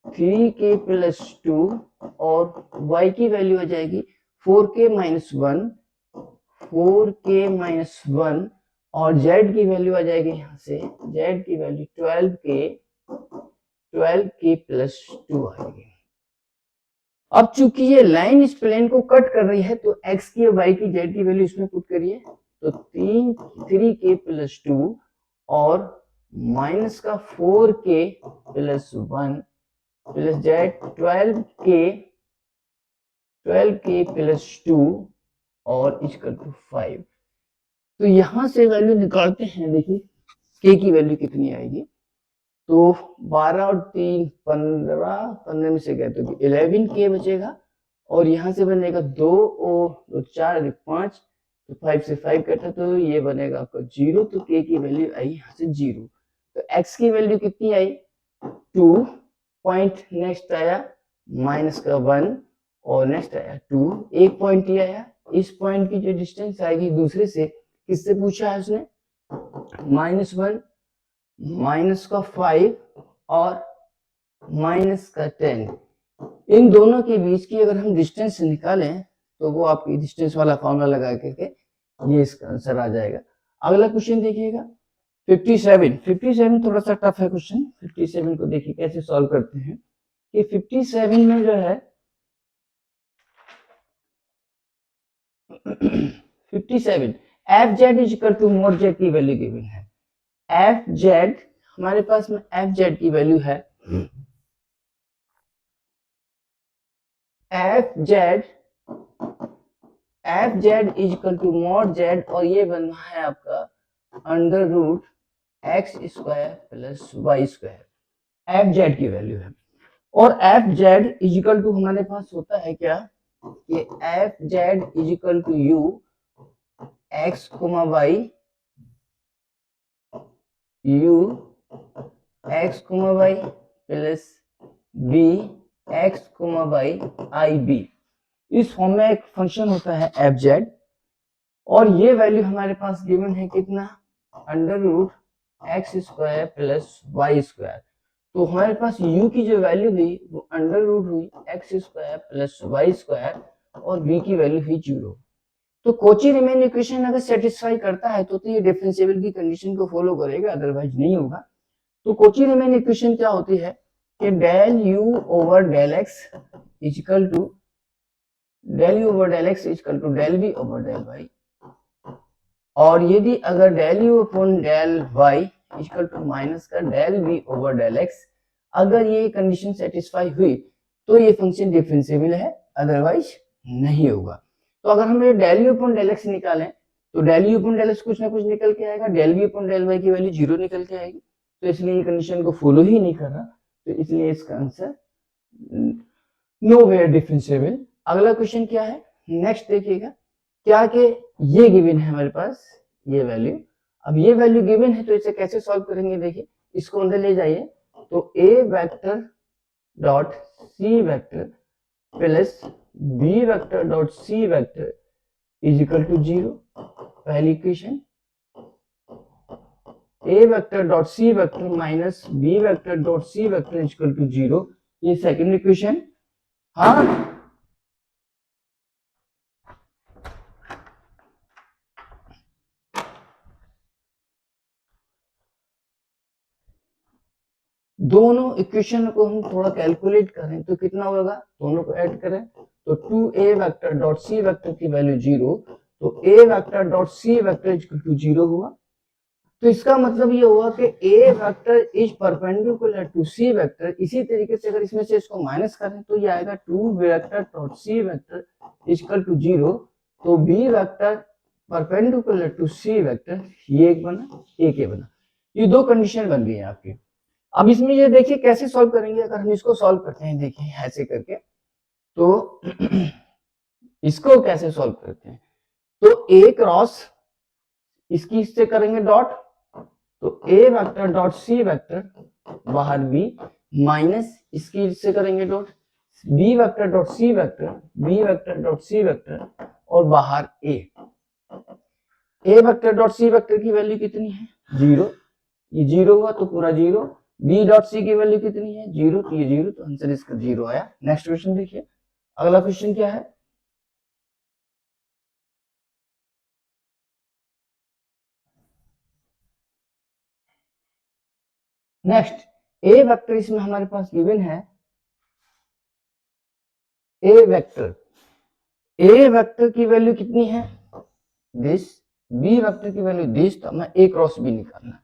3k प्लस 2 और y की वैल्यू आ जाएगी 4k माइनस 1 4k माइनस 1 और z की वैल्यू आ जाएगी यहाँ से z की वैल्यू 12k प्लस 2 आएगी। अब चूंकि ये लाइन इस प्लेन को कट कर रही है तो x की और y की z की वैल्यू इसमें पुट करिए। तो 3k प्लस 2 और माइनस का 4k plus 1 plus Z 12k plus 2 और इक्वल टू 5। तो यहां से वैल्यू निकालते हैं, देखिए k की वैल्यू कितनी आएगी। तो 12 और 3 15 में से गए तो 11k बचेगा और यहाँ से बनेगा 2 और 4 5 तो 5 से 5 कटा तो ये बनेगा आपका 0। तो k की वैल्यू आई यहाँ से 0। तो x की वैल्यू कितनी आई 2 पॉइंट, नेक्स्ट आया माइनस का 1 और नेक्स्ट आया 2, एक पॉइंट ये आया। इस पॉइंट की जो डिस्टेंस आएगी दूसरे से, किससे पूछा है उसने, -1 माइनस का 5 और माइनस का 10, इन दोनों के बीच की अगर हम डिस्टेंस निकालें तो वो आपकी डिस्टेंस वाला फॉर्मूला लगा करके ये इसका आंसर आ जाएगा। अगला क्वेश्चन देखिएगा 57 थोड़ा सा टफ है क्वेश्चन। 57 को देखिए कैसे सॉल्व करते हैं कि 57 में जो है 57 F Z is equal to mod Z की वैल्यू गिवन है। एफ जेड हमारे पास में एफ जेड की वैल्यू है F Z is equal to mod Z और ये बन रहा है आपका under root x² plus y²। F Z की वैल्यू है। और एफ जेड इजिकल टू हमारे पास होता है क्या कि F Z is equal to U X comma Y U X comma Y plus B X comma Y I B. इस form में एक फंक्शन होता है एफ जेड और ये वैल्यू हमारे पास गिवन है कितना under root X square plus Y square. तो हमारे पास u की जो वैल्यू हुई वो अंडर रूट हुई X square plus Y square और v की वैल्यू हुई 0। तो कोची रीमान इक्वेशन अगर सेटिस्फाई करता है तो ये डिफरेंशिएबल की कंडीशन को फॉलो करेगा, अदरवाइज नहीं होगा। तो कोची रीमान इक्वेशन क्या होती है कि del u over del x equal to del u over del x equal to del v over del y। और यदि अगर del u upon del y equal to minus का del v over del x, अगर ये condition satisfy हुई तो ये function differentiable है, अदरवाइज नहीं होगा। तो अगर हम ये del u upon del x निकालें तो del u upon del x कुछ ना कुछ निकल के आएगा, del v upon del y की वैल्यू 0 निकल के आएगी। तो इसलिए ये कंडीशन को फॉलो ही नहीं कर रहा, तो इसलिए इसका आंसर नो वेयर डिफरेंशिएबल। अगला क्वेश्चन क्या है, नेक्स्ट देखिएगा क्या कि ये गिवन है हमारे पास ये वैल्यू। अब ये वैल्यू गिवन है तो इसे कैसे सॉल्व करेंगे, देखिए इसको अंदर ले जाइए तो a vector dot c vector plus b vector dot c vector is equal to 0। पहली equation a vector dot c vector minus b vector dot c vector is equal to 0। ये सेकंड इक्वेशन। हाँ दोनों equation को हम थोड़ा calculate करें तो कितना होगा, दोनों को ऐड करें तो 2a vector dot c vector की वैल्यू 0, तो a vector dot c vector equal to 0 हुआ। तो इसका मतलब ये हुआ कि a vector is perpendicular to c vector. इसी तरीके से अगर इसमें से इसको माइनस करें तो ये आएगा 2 vector dot c vector equal to 0। तो b vector perpendicular to c vector, ये एक बना एक ये बना, ये दो कंडीशन बन गई है आपकी। अब इसमें ये देखिए कैसे सॉल्व करेंगे, अगर हम इसको सॉल्व करते हैं देखिए ऐसे करके तो इसको कैसे सॉल्व करते हैं तो a क्रॉस इसकी इससे करेंगे डॉट, तो a vector dot c vector बाहर b माइनस इसकी इससे करेंगे dot b vector dot c vector b vector dot c vector और बाहर a vector dot c vector की वैल्यू कितनी है 0, ये 0 हुआ तो पूरा 0। b डॉट c की वैल्यू कितनी है 0, तो ये 0, तो आंसर इसका 0 आया। नेक्स्ट क्वेश्चन देखिए, अगला क्वेश्चन क्या है, नेक्स्ट a वेक्टर इसमें हमारे पास गिवन है a वेक्टर की वैल्यू कितनी है दिस, b वेक्टर की वैल्यू दिस, तो हमें a क्रॉस b निकालना है।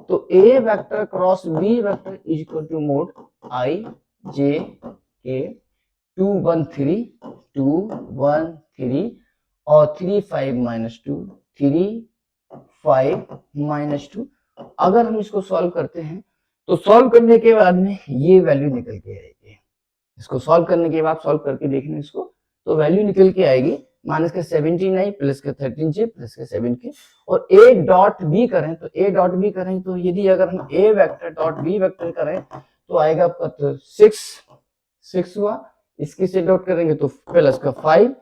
तो a vector cross b vector is equal to mod i j k 2 1 3 2 1 3 और 3 5 माइनस 2 3 5 माइनस 2। अगर हम इसको सॉल्व करते हैं तो सॉल्व करने के बाद में ये वैल्यू निकल के आएगी। इसको सॉल्व करने के बाद सॉल्व करके देखना इसको तो वैल्यू निकल के आएगी माइनस का 17 प्लस का 13j प्लस का 7k। और a डॉट b करें तो a डॉट b करें तो यदि अगर हम a vector dot b vector करें तो आएगा आपका तो 6 हुआ, इसकी से डॉट करेंगे तो प्लस का 5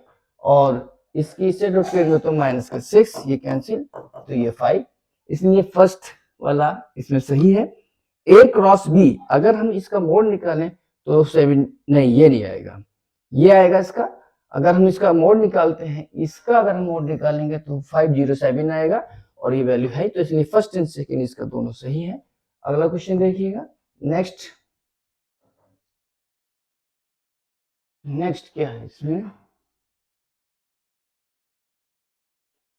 और इसकी से डॉट करेंगे तो माइनस का 6, ये कैंसिल तो ये 5, इसलिए फर्स्ट वाला इसमें सही है। a क्रॉस b अगर हम इसका मोड निकालें तो 7 नहीं, ये नहीं आएगा, ये आएगा इसका। अगर हम इसका मोड निकालते हैं, इसका अगर हम मोड निकालेंगे तो 507 आएगा और ये वैल्यू है, तो इसलिए फर्स्ट एंड सेकंड इसका दोनों सही है। अगला क्वेश्चन देखिएगा, नेक्स्ट क्या है इसमें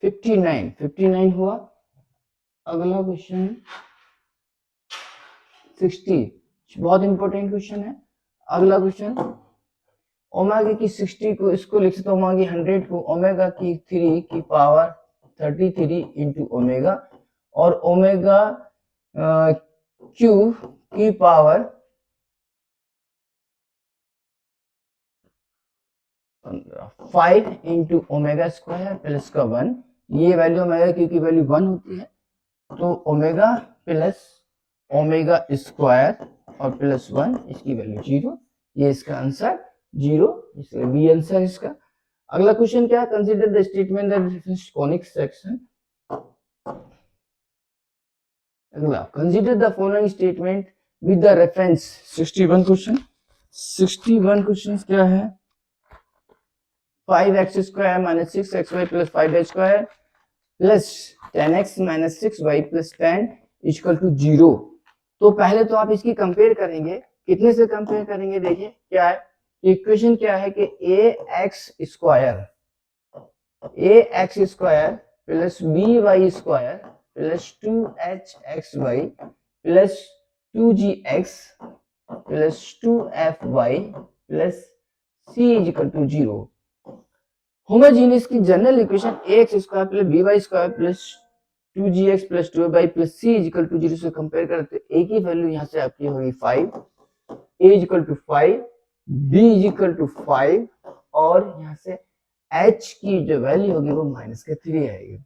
59 हुआ। अगला क्वेश्चन 60, बहुत इंपॉर्टेंट क्वेश्चन है। अगला क्वेश्चन ओमेगा की 60 को इसको लिख सकते ओमेगा की 100 को ओमेगा की 3 की पावर 33 इंटू ओमेगा और ओमेगा q की power 5 into omega square plus का 1, ये वैल्यू ओमेगा क्यू की वैल्यू 1 होती है, तो ओमेगा प्लस ओमेगा स्क्वायर और प्लस 1, इसकी वैल्यू 0, ये इसका आंसर 0, इसलिए बी आंसर इसका। अगला क्वेश्चन क्या है, consider the statement that reference conic section. अगला, consider the following statement with the reference 61 question. 61 question क्या है, 5x square minus 6xy plus 5y square plus 10x minus 6y plus 10 equal to 0। तो पहले तो आप इसकी कंपेयर करेंगे, कितने से कंपेयर करेंगे, देखिए क्या है, इक्वेशन क्या है कि ax square plus by square plus 2hxy plus 2gx plus 2fy plus c equal to 0। Homogeneous की general equation ax square plus by square plus 2gx plus 2y plus c equal to 0 से compare करते हैं, a की value यहाँ से आपकी होगी 5, a equal to 5, b equal to 5 और यहाँ से h की जो वैल्यू होगी वो माइनस के 3 आएगी।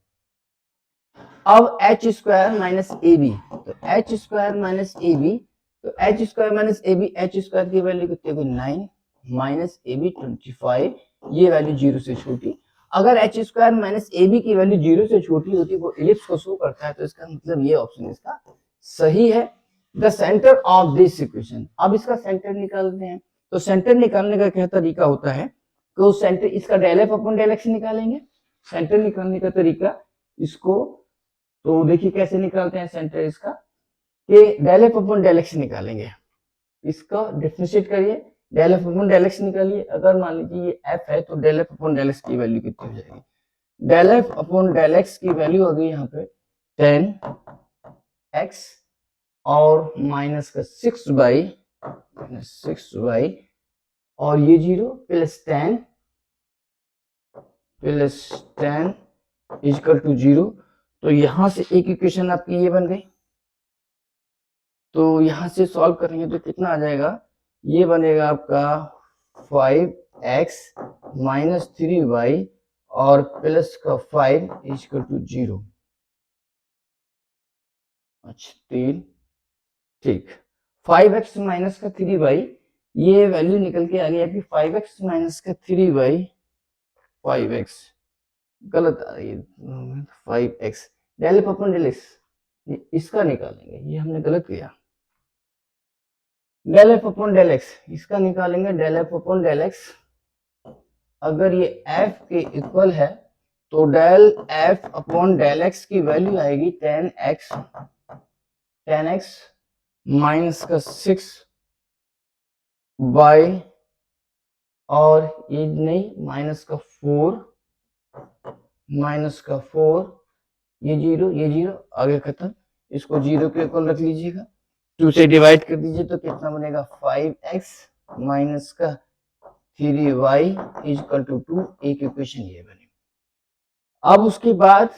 अब h square minus A B, तो h square minus A B, तो h square minus A B, h square की वैल्यू कितनी होगी 9 माइनस ए बी 25, ये वैल्यू 0 से छोटी। अगर h square minus A B की वैल्यू 0 से छोटी होती, वो इलिप्स को शो करता है, तो इसका मतलब ये ऑप्शन इसका सही है। The centre of this equation, अब इसका सेंटर निकालते हैं, तो सेंटर निकालने का क्या तरीका होता है, तो सेंटर इसका del F upon del X निकालेंगे। सेंटर निकालने का तरीका इसको, तो देखिए कैसे निकालते हैं सेंटर इसका, कि del F upon del X निकालेंगे, इसका डिफरेंशिएट करिए, del F upon del X निकालिए। अगर मान लीजिए ये एफ है, तो del F upon del X की वैल्यू कितनी हो जाएगी, del F upon del X की वैल्यू हो गई यहाँ पे 10x और माइनस का 6y और ये 0 प्लस 10 इक्वल टू 0। तो यहां से एक इक्वेशन आपकी ये बन गई, तो यहां से सॉल्व करेंगे तो कितना आ जाएगा, ये बनेगा आपका 5x माइनस 3y और प्लस का 5 इक्वल टू 0। अच्छा 3, ठीक, 5x माइनस का 3y, ये वैल्यू निकल के आ गई आपकी 5x माइनस का 3y, 5x गलत आ रही है, 5x del F upon del X, इसका निकालेंगे, ये हमने गलत किया, del F upon del X इसका निकालेंगे, del F upon del X. अगर ये f के इक्वल है, तो del f upon del X की वैल्यू आएगी 10x माइनस का 6y और ये नहीं माइनस का 4, ये 0 आगे खत्म, इसको 0 के इक्वल रख लीजिएगा, 2 से डिवाइड कर दीजिए तो कितना बनेगा 5x माइनस का 3y इक्वल टू 2, एक इक्वेशन ये बनी। अब उसके बाद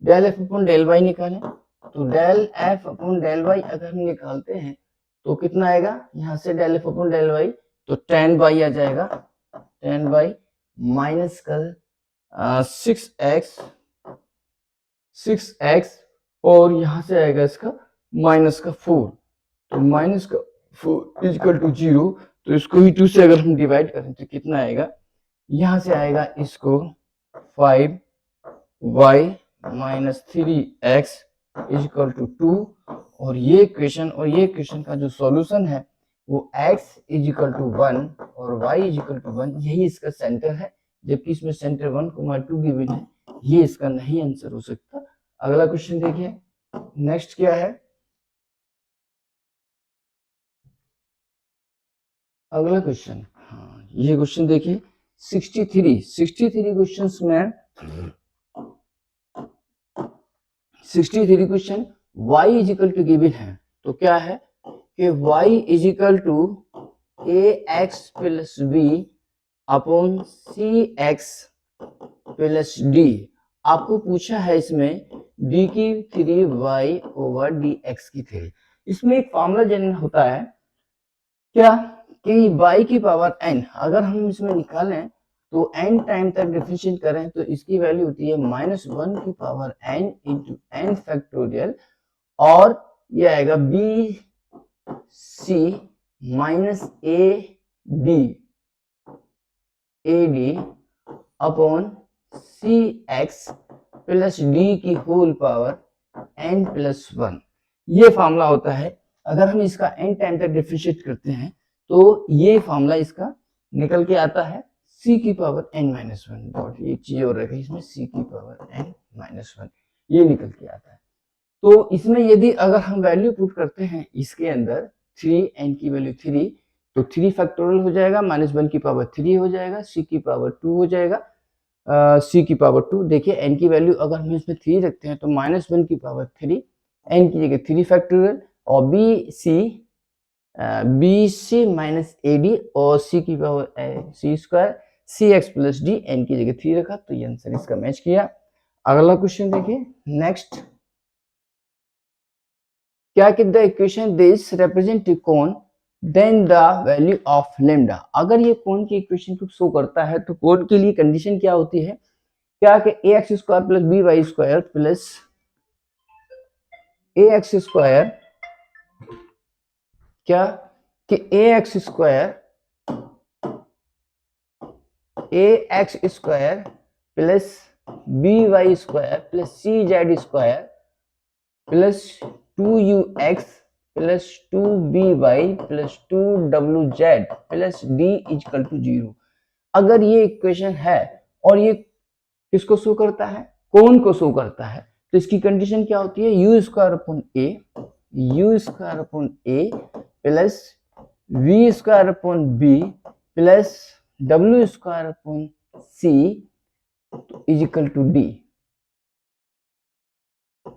del F upon del Y निकालें, तो del F upon del Y अगर हम निकालते हैं तो कितना आएगा, यहाँ से del F upon del Y तो 10y आ जाएगा, 10y माइनस का 6x और यहां से आएगा इसका माइनस का 4, तो माइनस का 4 इक्वल टू 0, तो इसको भी 2 से अगर हम डिवाइड करें तो कितना आएगा, यहां से आएगा इसको 5y minus 3x equal to 2 और ये क्वेश्चन का जो सॉल्यूशन है वो x इक्वल टू 1 और y इक्वल टू 1, यही इसका सेंटर है, जबकि इसमें सेंटर 1,2 गिवन है, ये इसका नहीं आंसर हो सकता। अगला क्वेश्चन देखिए, नेक्स्ट क्या है, अगला क्वेश्चन, हाँ ये क्वेश्चन देखिए 63 क्वेश्चंस में 63 question y is equal to given है, तो क्या है कि y is equal to ax plus b upon cx plus d। आपको पूछा है इसमें d की 3y ओवर dx की 3, इसमें एक फॉर्मूला जनरेट होता है क्या कि y की पावर n, अगर हम इसमें निकालें तो n टाइम तक डिफरेंशिएट करें तो इसकी वैल्यू होती है -1 की power n into n factorial, और ये आएगा B C minus A D upon C X plus D की होल पावर n प्लस 1। ये फॉर्मूला होता है। अगर हम इसका n टाइम तक डिफरेंशिएट करते हैं तो ये फॉर्मूला इसका निकल के आता है c की पावर n माइनस 1 डॉट, ये चीज और रहेगा इसमें c की पावर n माइनस 1, ये निकल के आता है। तो इसमें यदि अगर हम वैल्यू पुट करते हैं इसके अंदर 3n की वैल्यू 3, तो 3 फैक्टोरियल हो जाएगा, -1 की पावर 3 हो जाएगा, c की पावर 2 हो जाएगा, c की पावर 2। देखिए n की वैल्यू अगर हम इसमें 3 रखते हैं तो -1 की पावर 3, n की जगह 3 फैक्टोरियल, और B C minus A D और c की power C square C X plus D, n की जगह 3 रखा, तो ये आंसर इसका मैच किया। अगला क्वेश्चन देखिए नेक्स्ट, क्या कि the equation this represent cone then the value of lambda. अगर ये कोन की इक्वेशन को शो करता है तो कोन के लिए कंडीशन क्या होती है, क्या कि a x square plus b y square plus a x square, क्या कि a x square plus b y square plus c z square plus 2ux plus 2by plus 2wz plus d equal to 0। अगर ये equation है और ये किसको show करता है, कोन को शो करता है, तो इसकी कंडीशन क्या होती है, U square upon A plus V square upon B plus W square upon C is equal to D,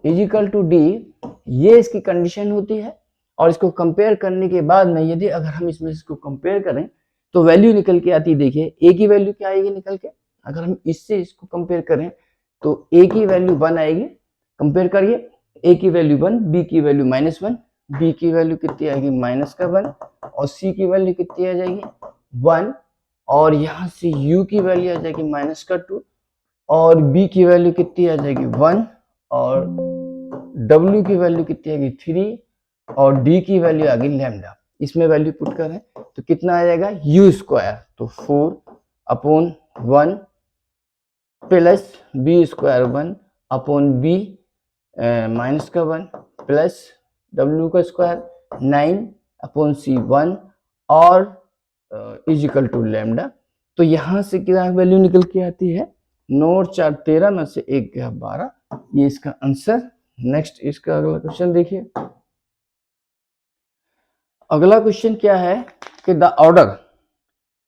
is equal to D, ये इसकी कंडीशन होती है। और इसको कंपेयर करने के बाद में यदि अगर हम इसमें इसको कंपेयर करें तो वैल्यू निकल के आती है। देखिए ए की वैल्यू क्या आएगी निकल के, अगर हम इससे इसको कंपेयर करें तो ए की वैल्यू 1 आएगी, कंपेयर करिए, ए की वैल्यू 1, बी की वैल्यू -1, बी की वैल्यू कितनी आएगी -1, और सी की वैल्यू कितनी आ जाएगी 1, और यहाँ से यू की वैल्यू आ जाएगी -2, और बी की वैल्यू कितनी आ जाएगी 1, और W की वैल्यू कितनी आएगी 3, और D की वैल्यू आ गई लैम्डा। इसमें वैल्यू पुट करें तो कितना आ जाएगा U स्क्वायर, तो 4 अपॉन 1 plus B square 1 upon B minus का 1 प्लस W का स्क्वायर 9 अपॉन सी 1 और इजिकल टू लैम्डा। तो यहाँ से क्या वैल्यू निकल के आती है 9 और 4 13 में से 1 गया 12, ये इसका आंसर। नेक्स्ट इसका अगला क्वेश्चन देखिए। अगला क्वेश्चन क्या है कि द ऑर्डर,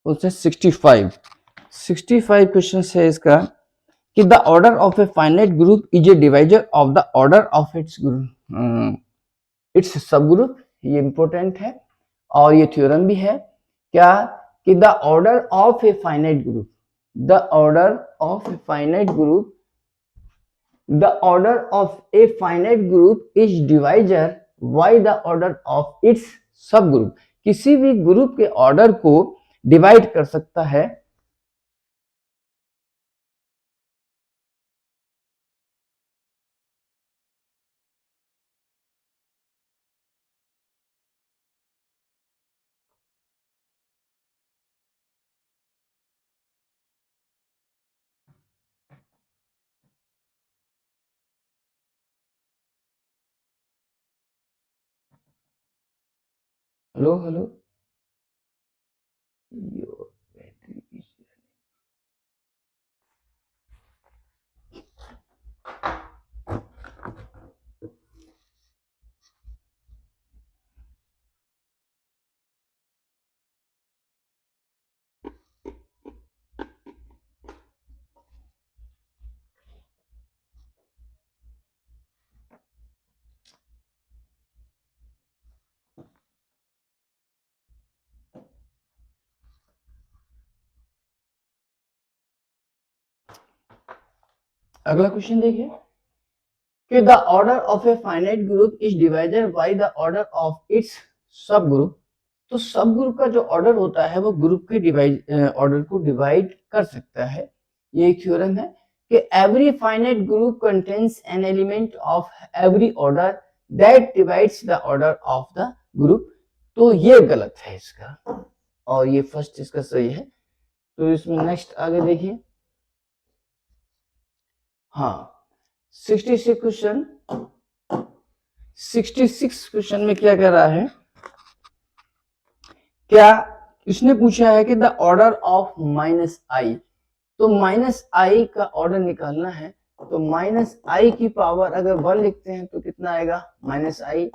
उससे 65 क्वेश्चन है इसका, कि the order of a finite group is a divisor of the order of its group, it's सब ग्रुप। ये इंपॉर्टेंट है और ये थ्योरम भी है, क्या कि the order of a finite group, the order of a finite group, the order of a finite group is divisor by the order of its subgroup। किसी भी ग्रुप के ऑर्डर को डिवाइड कर सकता है हेलो हेलो, अगला question देखिए कि the order of a finite group is divided by the order of its सब ग्रुप। तो सब ग्रुप का जो ऑर्डर होता है वो ग्रुप के ऑर्डर को डिवाइड कर सकता है। ये एक थ्योरम है कि every finite group contains an element of every order that divides the order of the group. तो ये गलत है इसका, और ये फर्स्ट इसका सही है। तो इसमें नेक्स्ट आगे देखिए। हाँ 66 क्वेश्चन में क्या कह रहा है, क्या इसने पूछा है कि द ऑर्डर ऑफ माइनस आई। तो माइनस आई का ऑर्डर निकालना है, तो माइनस आई की पावर अगर 1 लिखते हैं तो कितना आएगा माइनस आई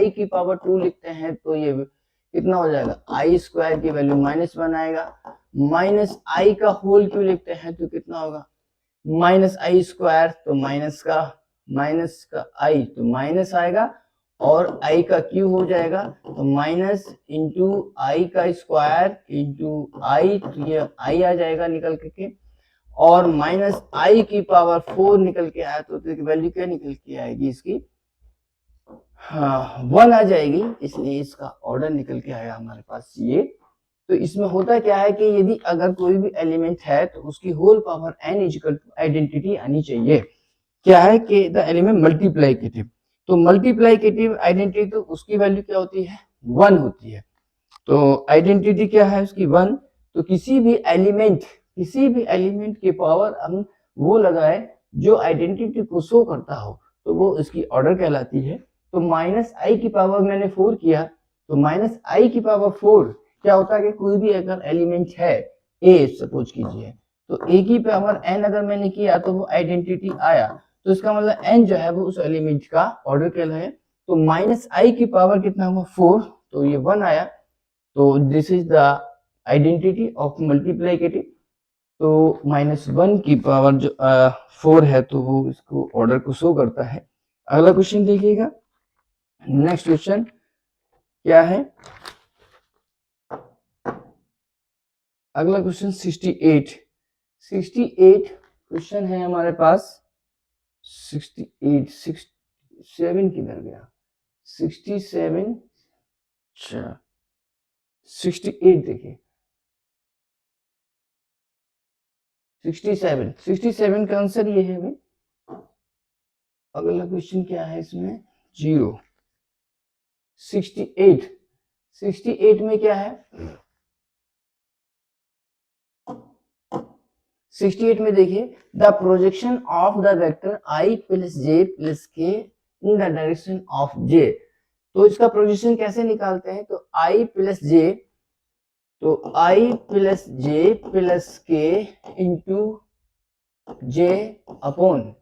की पावर 2 लिखते हैं तो ये कितना हो जाएगा आई स्क्वायर की वैल्यू -1 आएगा। माइनस आई का होल क्यों लिखते हैं तो कितना होगा माइनस आई स्क्वायर, तो माइनस का आई तो माइनस आएगा, और आई का क्यू हो जाएगा तो माइनस इंटू आई का स्क्वायर इंटू आई, तो ये आई आ जाएगा निकल के, और माइनस आई की पावर 4 निकल के आया तो वैल्यू क्या निकल के आएगी इसकी, हाँ 1 आ जाएगी, इसलिए इसका ऑर्डर निकल के आएगा हमारे पास ये। तो इसमें होता क्या है कि यदि अगर कोई भी एलिमेंट है तो उसकी whole power n equal to identity आनी चाहिए। क्या है कि द एलिमेंट मल्टीप्लाइकेटिव, तो मल्टीप्लाइकेटिव आइडेंटिटी तो उसकी वैल्यू क्या होती है 1 होती है। तो आइडेंटिटी क्या है उसकी 1। तो किसी भी एलिमेंट की पावर हम वो लगाए जो आइडेंटिटी को शो करता हो तो वो इसकी ऑर्डर कहलाती है। तो माइनस आई की पावर मैंने 4 किया, तो माइनस आई की पावर 4 क्या होता है कि कोई भी अगर एलिमेंट है ए सपोज कीजिए, तो ए की पावर एन अगर मैंने किया तो वो आइडेंटिटी आया, तो इसका मतलब एन जो है वो उस एलिमेंट का ऑर्डर कहलाए। तो माइनस आई की पावर कितना हुआ 4, तो ये 1 आया, तो this is the identity of multiplicative. तो -1 की पावर जो 4 है तो वो इसको ऑर्डर को शो करता है। अगला क्वेश्चन देखिएगा। नेक्स्ट क्वेश्चन क्या है, अगला क्वेश्चन 68 क्वेश्चन है हमारे पास। 67 किधर गया 67, अच्छा 68 देखिए 67 का आंसर ये है भाई। अगला क्वेश्चन क्या है इसमें 0। 68 में क्या है 68 में देखिए the projection of the vector i plus j plus k in the direction of j। तो इसका प्रोजेक्शन कैसे निकालते हैं, तो i plus j plus k into j upon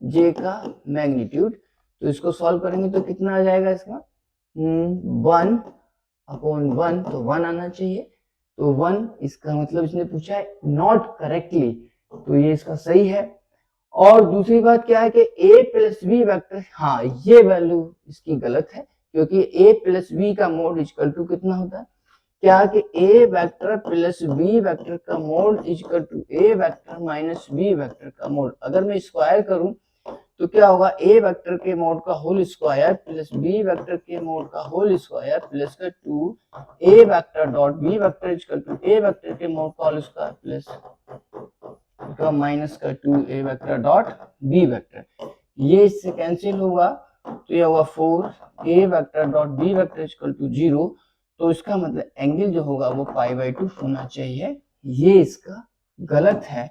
j का मैग्नीट्यूड। तो इसको सॉल्व करेंगे तो कितना आ जाएगा इसका 1/1, तो 1 आना चाहिए। तो 1 इसका मतलब इसने पूछा है नॉट करेक्टली, तो ये इसका सही है। और दूसरी बात क्या है कि a प्लस बी वैक्टर, हाँ ये वैल्यू इसकी गलत है, क्योंकि a प्लस बी का मोड इक्वल टू कितना होता है, क्या कि a vector plus b vector का mod equal to a vector minus b vector का मोड। अगर मैं स्क्वायर करूं तो क्या होगा a वेक्टर के मोड का whole square plus b vector के मोड का होल स्क्वायर प्लस का 2 a vector dot b vector equal to a vector के मोड का होल स्क्वायर प्लस का माइनस का 2 a vector dot b vector. ये इससे कैंसिल होगा तो ये होगा 4 a vector dot b vector equal to 0। तो इसका मतलब एंगल जो होगा वो π/2 होना चाहिए, ये इसका गलत है।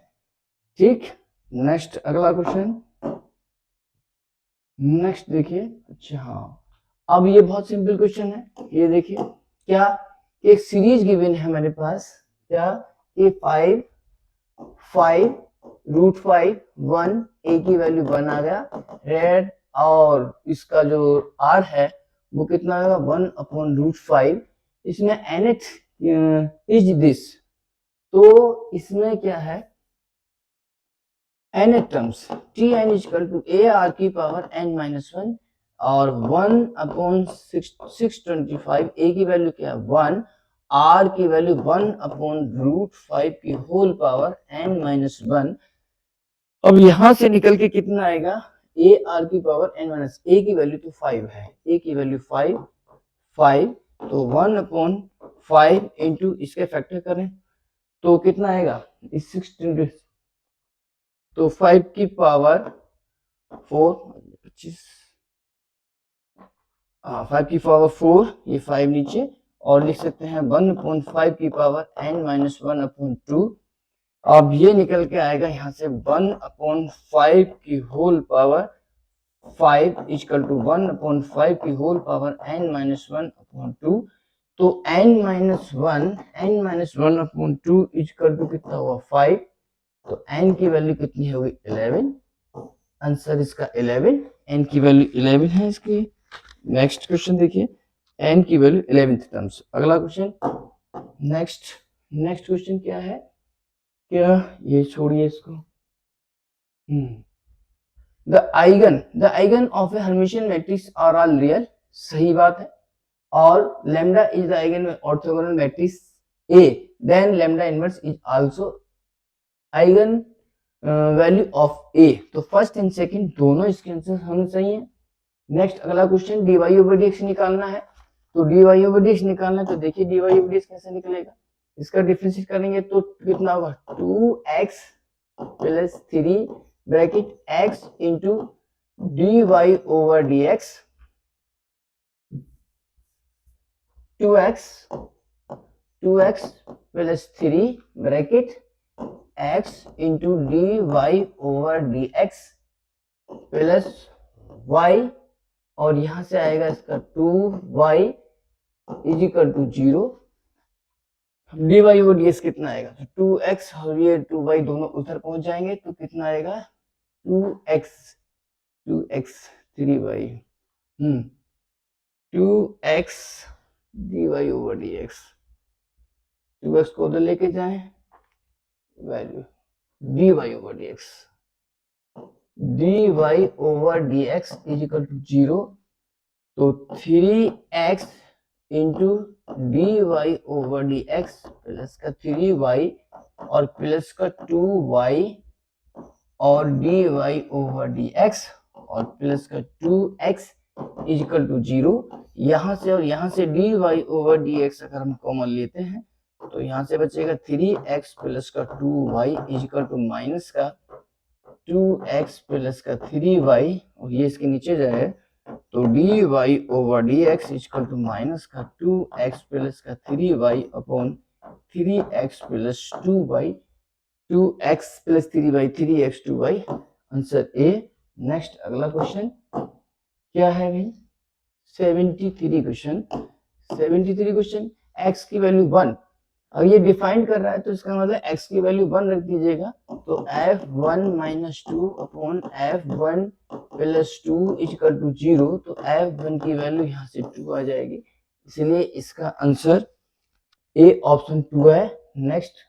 ठीक, नेक्स्ट अगला क्वेश्चन, नेक्स्ट देखिए। अच्छा हाँ, अब ये बहुत सिंपल क्वेश्चन है। ये देखिए क्या, एक सीरीज गिवन है हमारे पास, क्या कि 5 √5 1 a की वैल्यू 1 आ गया रेड, और इसका जो r है वो कितना आएगा 1/√5। इसमें nth इज दिस, तो इसमें क्या है n terms tn equal to a r की पावर n-1 और 1/625 a की वैल्यू क्या है 1, r की वैल्यू 1/√5 की होल पावर n-1। अब यहां से निकल के कितना आएगा ए आर की पावर एन माइनस ए की वैल्यू तो 5 है, ए की वैल्यू 5 तो 1/5 इंटू इसके फैक्टर करें तो कितना आएगा, इस 16 तो 5 की पावर 4 25 5 की पावर 4 ये 5 नीचे और लिख सकते हैं 1/5 की पावर n माइनस 1/2। अब ये निकल के आएगा यहाँ से 1/5 की होल पावर 5 इक्वल टू 1/5 की होल पावर n माइनस 1/2। तो n माइनस 1/2 इक्वल टू कितना हुआ 5। तो n की वैल्यू कितनी होगी 11। आंसर इसका 11, n की वैल्यू 11 है इसकी। नेक्स्ट क्वेश्चन देखिए, n की वैल्यू 11th टर्म्स। अगला क्वेश्चन, नेक्स्ट क्वेश्चन क्या है, क्या ये छोड़िए इसको। The eigen of a Hermitian matrix are all real, सही बात है। और lambda is the eigen orthogonal matrix A, then lambda inverse is also eigen value of A. तो फर्स्ट एंड सेकंड दोनों इसके आंसर होने सही है। नेक्स्ट अगला क्वेश्चन, dy ओवर dx निकालना है। तो dy ओवर dx निकालना है तो देखिए dy ओवर dx कैसे निकलेगा, इसका डिफरेंशिएट करेंगे तो कितना होगा 2x plus 3 bracket x into dy over dx 2x plus 3 bracket x into dy over dx plus y और यहां से आएगा इसका 2y is equal to 0। dy over dx कितना आएगा, तो 2x और ये 2y दोनों उधर पहुंच जाएंगे तो कितना आएगा 2x 3y 2x dy over dx, 2x को उधर लेके जाएं, value dy over dx is equal to 0। तो 3x into dy over dx plus का 3y और प्लस का 2y और dy ओवर dx और प्लस का 2x इज इक्वल टू 0। यहाँ से और यहाँ से dy ओवर dx अगर हम कॉमन लेते हैं तो यहाँ से बचेगा 3x प्लस का 2y is equal to minus का 2x प्लस का 3y और ये इसके नीचे जाए तो dy over dx equal to minus का 2x प्लस का 3y upon 3x plus 2y 2x plus 3y 3x 2y, answer A. Next अगला क्वेश्चन क्या है भाई, 73 क्वेश्चन, x की वैल्यू 1। अब ये डिफाइन कर रहा है तो इसका मतलब x की वैल्यू 1 रख दीजिएगा तो f1 minus 2 upon f1 plus 2 equal to 0। तो f1 की वैल्यू यहाँ से 2 आ जाएगी, इसलिए इसका आंसर ए ऑप्शन 2 है। नेक्स्ट